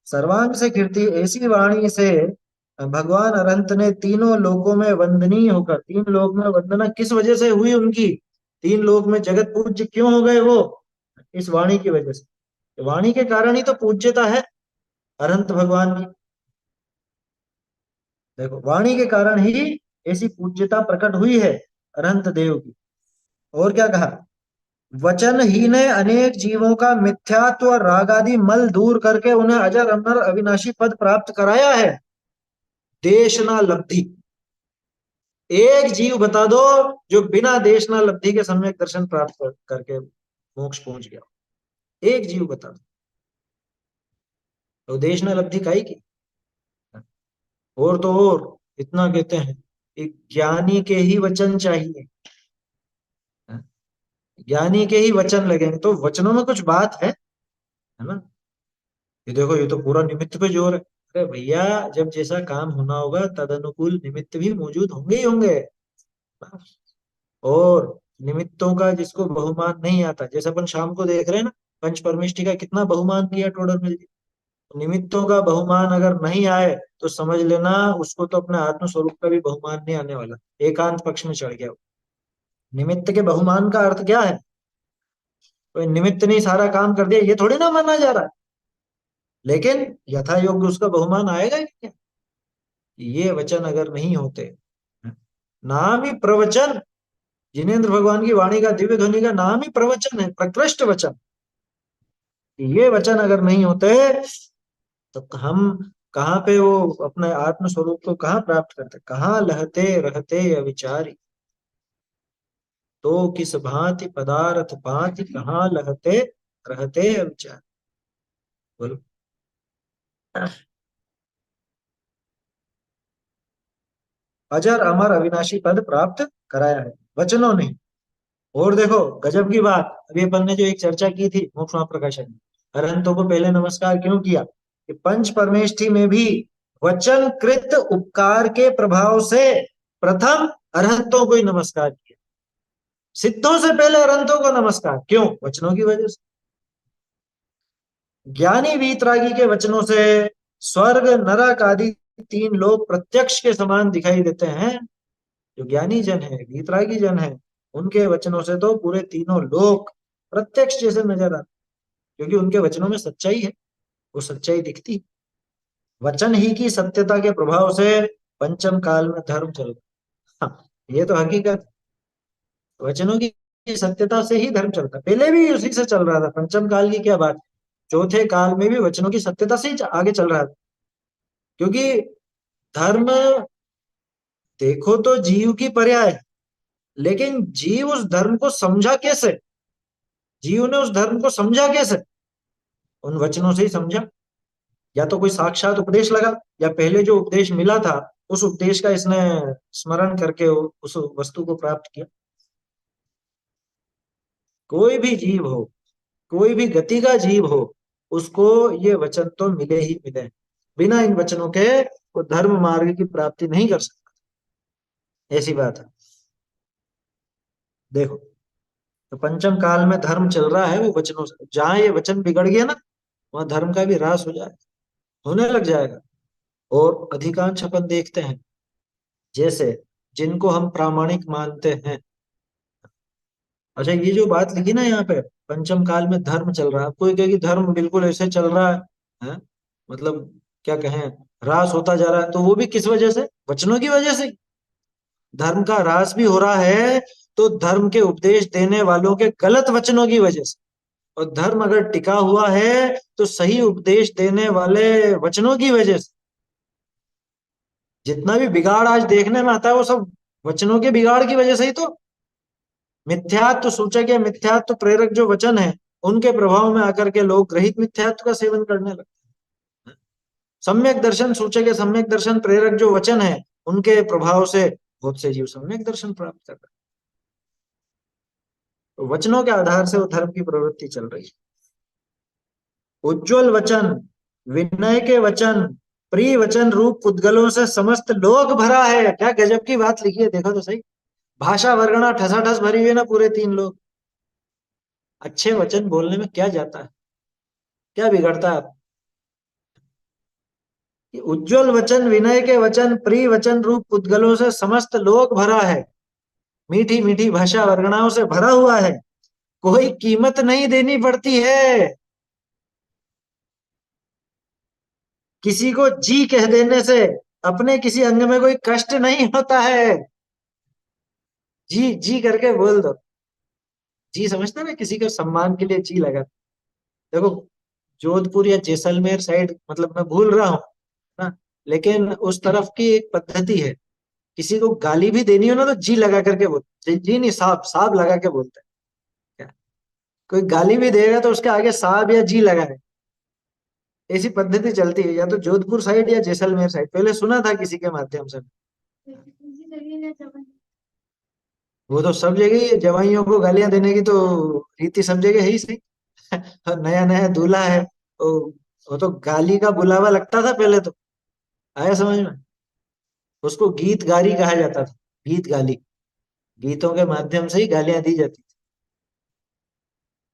सर्वांग से कीर्ति ऐसी वाणी से भगवान अनंत ने तीनों लोकों में वंदनीय होकर, तीन लोक में वंदना किस वजह से हुई उनकी, तीन लोक में जगत पूज्य क्यों हो गए वो? इस वाणी की वजह से। वाणी के कारण ही तो पूज्यता है अनंत भगवान की। देखो, वाणी के कारण ही ऐसी पूज्यता प्रकट हुई है अनंत देव की। और क्या कहा? वचन ही ने अनेक जीवों का मिथ्यात्व रागादि मल दूर करके उन्हें अजर अमर अविनाशी पद प्राप्त कराया है। देशना लब्धि, एक जीव बता दो जो बिना देशना लब्धि के सम्यक दर्शन प्राप्त करके मोक्ष पहुंच गया। एक जीव बता दो। तो देशना लब्धि काई की। और तो और इतना कहते हैं कि ज्ञानी के ही वचन चाहिए, ज्ञानी के ही वचन लगेंगे। तो वचनों में कुछ बात है ना। ये देखो, ये तो पूरा निमित्त पे जोर है। अरे भैया, जब जैसा काम होना होगा तद अनुकूल निमित्त भी मौजूद होंगे ही होंगे। और निमित्तों का जिसको बहुमान नहीं आता, जैसे अपन शाम को देख रहे हैं ना, पंच परमेष्टि का कितना बहुमान किया टोडर मिलकर। निमित्तों का बहुमान अगर नहीं आए तो समझ लेना उसको तो अपने आत्म स्वरूप का भी बहुमान नहीं आने वाला, एकांत पक्ष में चढ़ गया वो। निमित्त के बहुमान का अर्थ क्या है? कोई निमित्त नहीं सारा काम कर दिया, ये थोड़ी ना माना जा रहा है। लेकिन यथा योग्य उसका बहुमान आएगा ही क्या। ये वचन अगर नहीं होते, नाम ही प्रवचन, जिनेन्द्र भगवान की वाणी का, दिव्य ध्वनि का नाम ही प्रवचन है, प्रकृष्ट वचन। ये वचन अगर नहीं होते तो हम कहाँ पे वो अपने आत्म स्वरूप को कहाँ प्राप्त करते, कहाँ लहते रहते अविचारी, तो किस भांति पदार्थ पाति, कहाँ लहते रहते अविचारी। बोलो। अजर अमर अविनाशी पद प्राप्त कराया है वचनों ने। और देखो गजब की बात, अभी अपन ने जो एक चर्चा की थी मोक्ष प्रकाशन में, अरहंतों को पहले नमस्कार क्यों किया, कि पंच परमेष्ठि में भी वचन कृत उपकार के प्रभाव से प्रथम अरहंतों को ही नमस्कार किया। सिद्धों से पहले अरहंतों को नमस्कार क्यों, वचनों की वजह से। ज्ञानी वीतरागी के वचनों से स्वर्ग नरक आदि तीन लोग प्रत्यक्ष के समान दिखाई देते हैं। जो ज्ञानी जन है, वीतरागी जन है, उनके वचनों से तो पूरे तीनों लोक प्रत्यक्ष जैसे नजर आते, क्योंकि उनके वचनों में सच्चाई है, वो सच्चाई दिखती। वचन ही की सत्यता के प्रभाव से पंचम काल में धर्म चल रहा। हाँ, ये तो हकीकत। वचनों की सत्यता से ही धर्म चलता, पहले भी उसी से चल रहा था, पंचम काल की क्या बात, चौथे काल में भी वचनों की सत्यता से ही आगे चल रहा था। क्योंकि धर्म देखो तो जीव की पर्याय है, लेकिन जीव उस धर्म को समझा कैसे, जीव ने उस धर्म को समझा कैसे, उन वचनों से ही समझा। या तो कोई साक्षात उपदेश लगा, या पहले जो उपदेश मिला था उस उपदेश का इसने स्मरण करके उस वस्तु को प्राप्त किया। कोई भी जीव हो, कोई भी गति का जीव हो, उसको ये वचन तो मिले ही मिले। बिना इन वचनों के वो धर्म मार्ग की प्राप्ति नहीं कर सकता, ऐसी बात है। देखो, तो पंचम काल में धर्म चल रहा है वो वचनों से, जहां ये वचन बिगड़ गया ना, वहां धर्म का भी ह्रास हो जाए, होने लग जाएगा। और अधिकांश अपन देखते हैं, जैसे जिनको हम प्रामाणिक मानते हैं, अच्छा ये जो बात लिखी ना यहाँ पे, पंचम काल में धर्म चल रहा है, कोई कहे कि धर्म बिल्कुल ऐसे चल रहा है? मतलब क्या कहें, ह्रास होता जा रहा है, तो वो भी किस वजह से, वचनों की वजह से। धर्म का ह्रास भी हो रहा है तो धर्म के उपदेश देने वालों के गलत वचनों की वजह से, और धर्म अगर टिका हुआ है तो सही उपदेश देने वाले वचनों की वजह से। जितना भी बिगाड़ आज देखने में आता है वो सब वचनों के बिगाड़ की वजह से ही तो। मिथ्यात्व सूचक या मिथ्यात्व प्रेरक जो वचन है, उनके प्रभाव में आकर के लोग ग्रहित मिथ्यात्व का सेवन करने लगते हैं। सम्यक दर्शन सूचक या सम्यक दर्शन प्रेरक जो वचन है, उनके प्रभाव से बहुत से जीव सम्यक दर्शन प्राप्त कर रहे हैं। तो वचनों के आधार से वो धर्म की प्रवृत्ति चल रही है। उज्जवल वचन, विनय के वचन, प्रिय वचन रूप पुद्गलों से समस्त लोक भरा है। क्या गजब की बात लिखी है, देखो तो सही। भाषा वर्गणा ठसाठस भरी हुई है ना, पूरे तीन लोग। अच्छे वचन बोलने में क्या जाता है, क्या बिगड़ता है। कि उज्जवल वचन, विनय के वचन, प्रिय वचन रूप पुद्गलों से समस्त लोक भरा है, मीठी मीठी भाषा वर्गणाओं से भरा हुआ है, कोई कीमत नहीं देनी पड़ती है। किसी को जी कह देने से अपने किसी अंग में कोई कष्ट नहीं होता है। जी जी करके बोल दो। जी समझते ना, किसी के सम्मान के लिए जी लगा। देखो, जोधपुर या जैसलमेर साइड, मतलब मैं भूल रहा हूँ ना, लेकिन उस तरफ की एक पद्धति है, किसी को गाली भी देनी हो ना तो जी लगा करके बोलते, जी नहीं साहब, साहब लगा के बोलते हैं। क्या, कोई गाली भी देगा तो उसके आगे साहब या जी लगा है। ऐसी पद्धति चलती है, या तो जोधपुर साइड या जैसलमेर साइड, पहले सुना था किसी के माध्यम से। वो तो सब जगह ही है, जवाइयों को गालियां देने की तो रीति सब जगह है ही सही। और नया नया दूल्हा है, वो तो गाली का बुलावा लगता था पहले तो। आया समझ में। उसको गीत गारी कहा जाता था, गीत गाली, गीतों के माध्यम से ही गालियां दी जाती थी।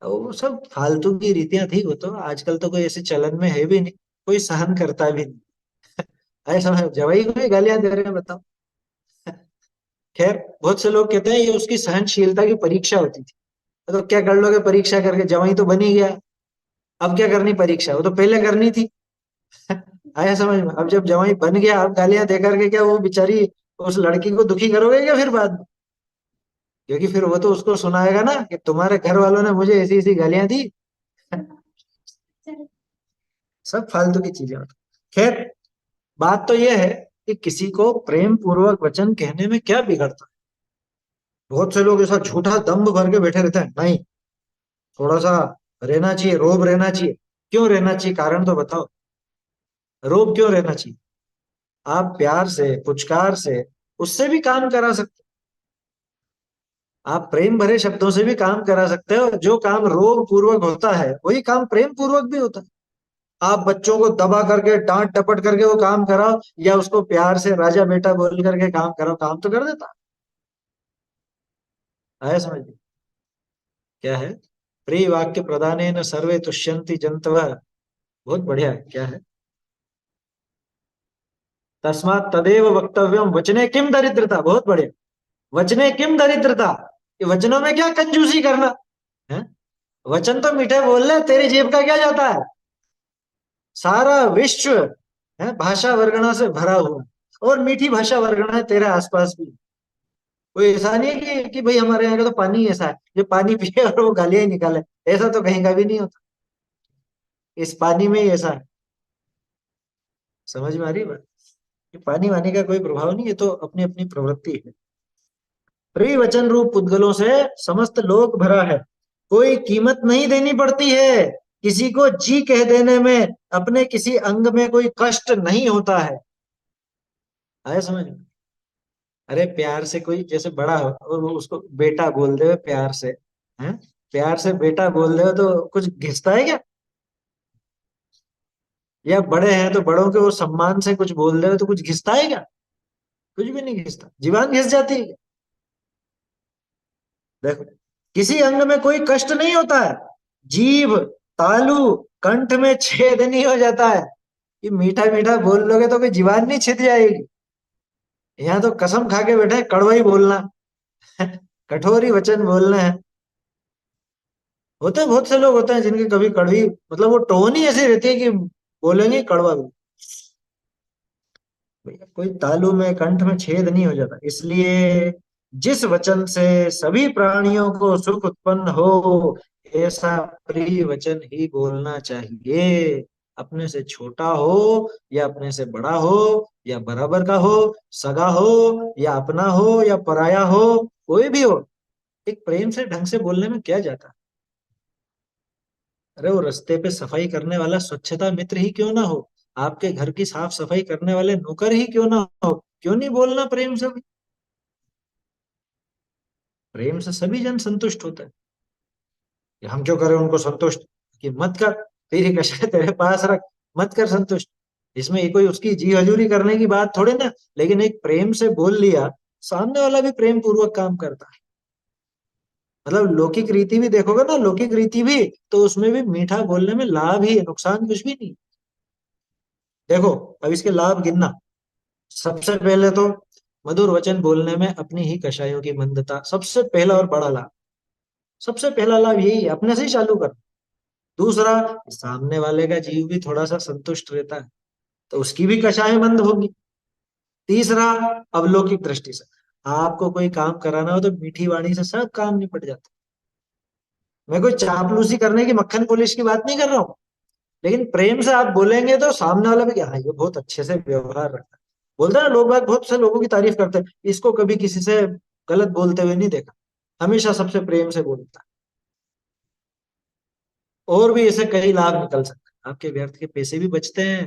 वो सब फालतू की रीतियां थी, वो तो आजकल तो कोई ऐसे चलन में है भी नहीं, कोई सहन करता भी नहीं। आया समझ, जवाई को भी गालियां दे रहे हैं, बताओ। खैर, बहुत से लोग कहते हैं ये उसकी सहनशीलता की परीक्षा होती थी। तो क्या कर लोगे परीक्षा करके, जवाई तो बन ही गया, अब क्या करनी परीक्षा, वो तो पहले करनी थी। आया समझ में? अब जब जवाई बन गया, आप गालियां दे करके क्या वो बेचारी उस लड़की को दुखी करोगे क्या फिर बाद में? क्योंकि फिर वो तो उसको सुनाएगा ना कि तुम्हारे घर वालों ने मुझे ऐसी ऐसी गालियां दी। सब फालतू की चीजें होती। खैर, बात तो यह है कि किसी को प्रेम पूर्वक वचन कहने में क्या बिगड़ता है। बहुत से लोग ऐसा झूठा दम्भ भर के बैठे रहते हैं, नहीं, थोड़ा सा रहना चाहिए, रोब रहना चाहिए। क्यों रहना चाहिए, कारण तो बताओ। रोब क्यों रहना चाहिए? आप प्यार से, पुचकार से उससे भी काम करा सकते हो। आप प्रेम भरे शब्दों से भी काम करा सकते हो। जो काम रोब पूर्वक होता है वही काम प्रेम पूर्वक भी होता है। आप बच्चों को दबा करके, डांट डपट करके वो काम कराओ, या उसको प्यार से राजा बेटा बोल करके काम कराओ, काम तो कर देता है। समझ में? क्या है? प्रिय वाक्य प्रदानेन सर्वे तुष्यन्ति जन्तवः। बहुत बढ़िया है। क्या है? तस्मात् तदेव वक्तव्यम वचने किम दरिद्रता। बहुत बढ़िया। वचने किम दरिद्रता। ये वचनों में क्या कंजूसी करना है? वचन तो मीठे बोल ले, तेरी जेब का क्या जाता है? सारा विश्व है भाषा वर्गणा से भरा हुआ, और मीठी भाषा वर्गणा है तेरे आसपास भी। कोई ऐसा नहीं है कि भाई हमारे यहाँ का तो पानी ही ऐसा है जो पानी पिए और वो गालियां ही निकाले। ऐसा तो कहीं का भी नहीं होता। इस पानी में ही ऐसा है। समझ में आ रही है बात? ये पानी वानी का कोई प्रभाव नहीं है, तो अपनी अपनी प्रवृत्ति है। प्रिय वचन रूप पुद्गलों से समस्त लोक भरा है। कोई कीमत नहीं देनी पड़ती है। किसी को जी कह देने में अपने किसी अंग में कोई कष्ट नहीं होता है। आया समझ में? अरे प्यार से कोई जैसे बड़ा हो और वो उसको बेटा बोल दे प्यार से, हैं? प्यार से बेटा बोल दे तो कुछ घिसता है क्या? या बड़े हैं तो बड़ों के वो सम्मान से कुछ बोल दे तो कुछ घिसता है क्या? कुछ भी नहीं घिसता, जीवान घिस जाती है। देखो, किसी अंग में कोई कष्ट नहीं होता है। जीभ, तालू, कंठ में छेद नहीं हो जाता है। कि मीठा मीठा बोल लोगे तो कोई जीवान नहीं छिद जाएगी। यहाँ तो कसम खा के बैठे हैं, कड़वा ही बोलना। कठोर ही वचन बोलना है। होते हैं, बहुत से लोग होते हैं जिनकी कभी कड़वी, मतलब वो टोन ही ऐसी रहती है कि बोलेंगे कड़वा भी। भैया कोई तालू में, कंठ में छेद नहीं हो जाता। इसलिए जिस वचन से सभी प्राणियों को सुख उत्पन्न हो, ऐसा प्रिय वचन ही बोलना चाहिए। अपने से छोटा हो या अपने से बड़ा हो या बराबर का हो, सगा हो या अपना हो या पराया हो, कोई भी हो, एक प्रेम से ढंग से बोलने में क्या जाता है? अरे वो रास्ते पे सफाई करने वाला स्वच्छता मित्र ही क्यों ना हो, आपके घर की साफ सफाई करने वाले नौकर ही क्यों ना हो, क्यों नहीं बोलना प्रेम से? प्रेम से सभी जन संतुष्ट होते हैं। कि हम क्यों करें उनको संतुष्ट? कि मत कर, तेरी कशाय तेरे पास रख, मत कर संतुष्ट। इसमें ये कोई उसकी जी हजूरी करने की बात थोड़ी ना। लेकिन एक प्रेम से बोल लिया, सामने वाला भी प्रेम पूर्वक काम करता है। मतलब लौकिक रीति भी देखोगे ना, लौकिक रीति भी, तो उसमें भी मीठा बोलने में लाभ ही है, नुकसान कुछ भी नहीं। देखो, अब इसके लाभ गिनना। सबसे पहले तो मधुर वचन बोलने में अपनी ही कषायों की मंदता सबसे पहला और बड़ा लाभ। सबसे पहला लाभ यही है, अपने से ही चालू कर। दूसरा, सामने वाले का जीव भी थोड़ा सा संतुष्ट रहता है, तो उसकी भी कषाय मंद होगी। तीसरा, अवलौकिक दृष्टि से आपको कोई काम कराना हो तो मीठी वाणी से सब काम निपट जाता है। मैं कोई चापलूसी करने की, मक्खन पॉलिश की बात नहीं कर रहा हूँ। लेकिन प्रेम से आप बोलेंगे तो सामने वाला भी क्या, हाँ ये बहुत अच्छे से व्यवहार रखता है। बोलते हैं ना लोग बाग, बहुत से लोगों की तारीफ करते हैं, इसको कभी किसी से गलत बोलते हुए नहीं देखा, हमेशा सबसे प्रेम से बोलता है। और भी ऐसे कई लाभ निकल सकते हैं, आपके व्यर्थ के पैसे भी बचते हैं।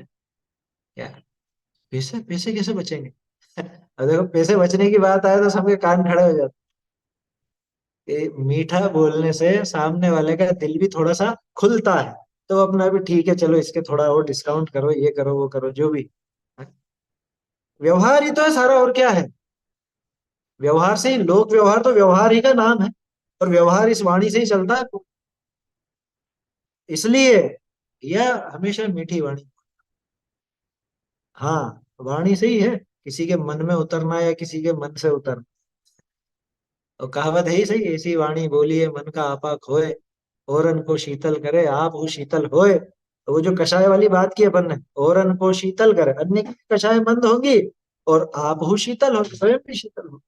क्या? पैसे पैसे कैसे बचेंगे? अब देखो, पैसे बचने की बात आए तो सबके कान खड़े हो जाते हैं। मीठा बोलने से सामने वाले का दिल भी थोड़ा सा खुलता है, तो अपना भी ठीक है, चलो इसके थोड़ा और डिस्काउंट करो, ये करो वो करो जो भी। व्यवहार ही तो है सारा, और क्या है? व्यवहार से ही, लोक व्यवहार तो व्यवहार ही का नाम है, और व्यवहार इस वाणी से ही चलता है। इसलिए यह हमेशा मीठी वाणी। हाँ, वाणी से ही है किसी के मन में उतरना या किसी के मन से उतरना। और कहावत है ही सही, ऐसी वाणी बोलिए मन का आपा खोए, औरन को शीतल करे आप हूँ शीतल होए। तो वो जो कषाय वाली बात की अपन ने, और अन्न को शीतल कर, अन्य की कषाय मंद होगी और आप हो शीतल हो, स्वयं भी शीतल हो।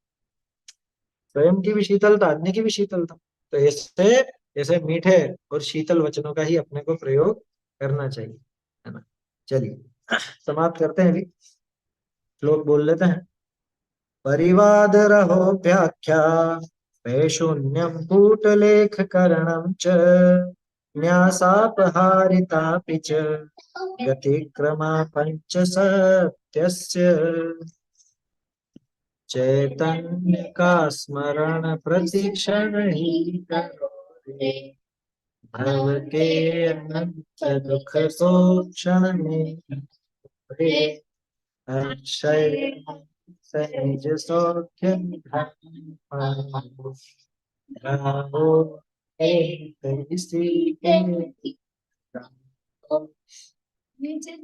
स्वयं की भी शीतलता, अन्य की भी शीतलता। तो ऐसे ऐसे मीठे और शीतल वचनों का ही अपने को प्रयोग करना चाहिए, है ना। चलिए समाप्त करते हैं अभी, श्लोक बोल लेते हैं। परिवाद रहो व्याख्या वैशून्यम कूटलेख करणम च न्यासापहारितापि च गतिक्रमा पंच सत्यस्य चैतन्य का स्मरण प्रतिक्षण ही करो रे। भव के अनंत दुख को क्षण में रे। अक्षय सहज सौख्य राहो एक इसी के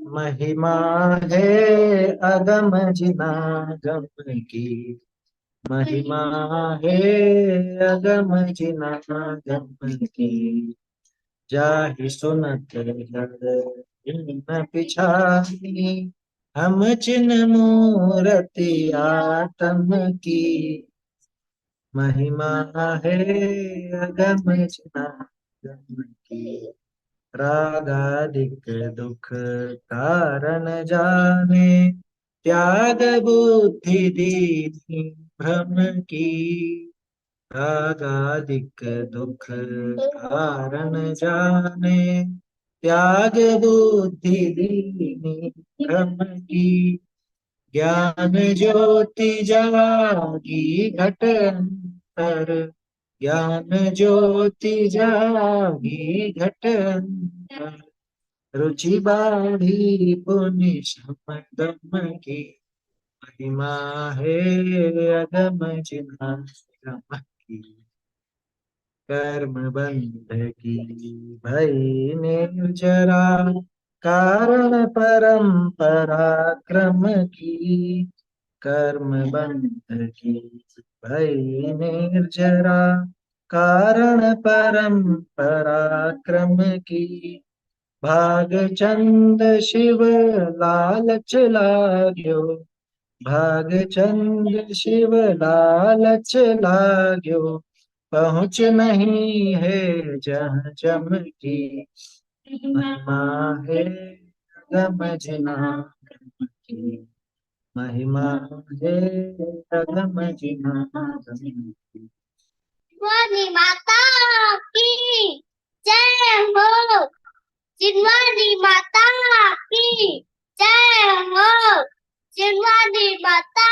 महिमा है अगम जिनागम की। महिमा है अगम जिनागम की। जाहि सुनत न पिछाही हम चिन्ह मूरति आत्म की। महिमा है अगम जिनागम की। रागादिक दुख कारण जाने त्याग बुद्धि दीनी भ्रम की। रागादिक दुख कारण जाने त्याग बुद्धि दीनी भ्रम की। ज्ञान ज्योति जागी घट अंतर। ज्ञान ज्योति जागी घट अंतर। रुचि बाढ़ी पुनि समदम की। महिमा है अगम जिनागम की। कर्म बंध की भई निर्जरा कारण परंपरा क्रम की। कर्म बंध की भई निर्जरा कारण परंपरा क्रम की। भाग चंद शिव लालच लाग्यो। भाग चंद शिव लालच लाग्यो। पहुँच नहीं है जहाँ जम की। महिमा है अगम जिनागम की। महिमा है अगम जिनागम की। वाली माता की जय हो। जिनवाली माता की जय हो। जिनवाली माता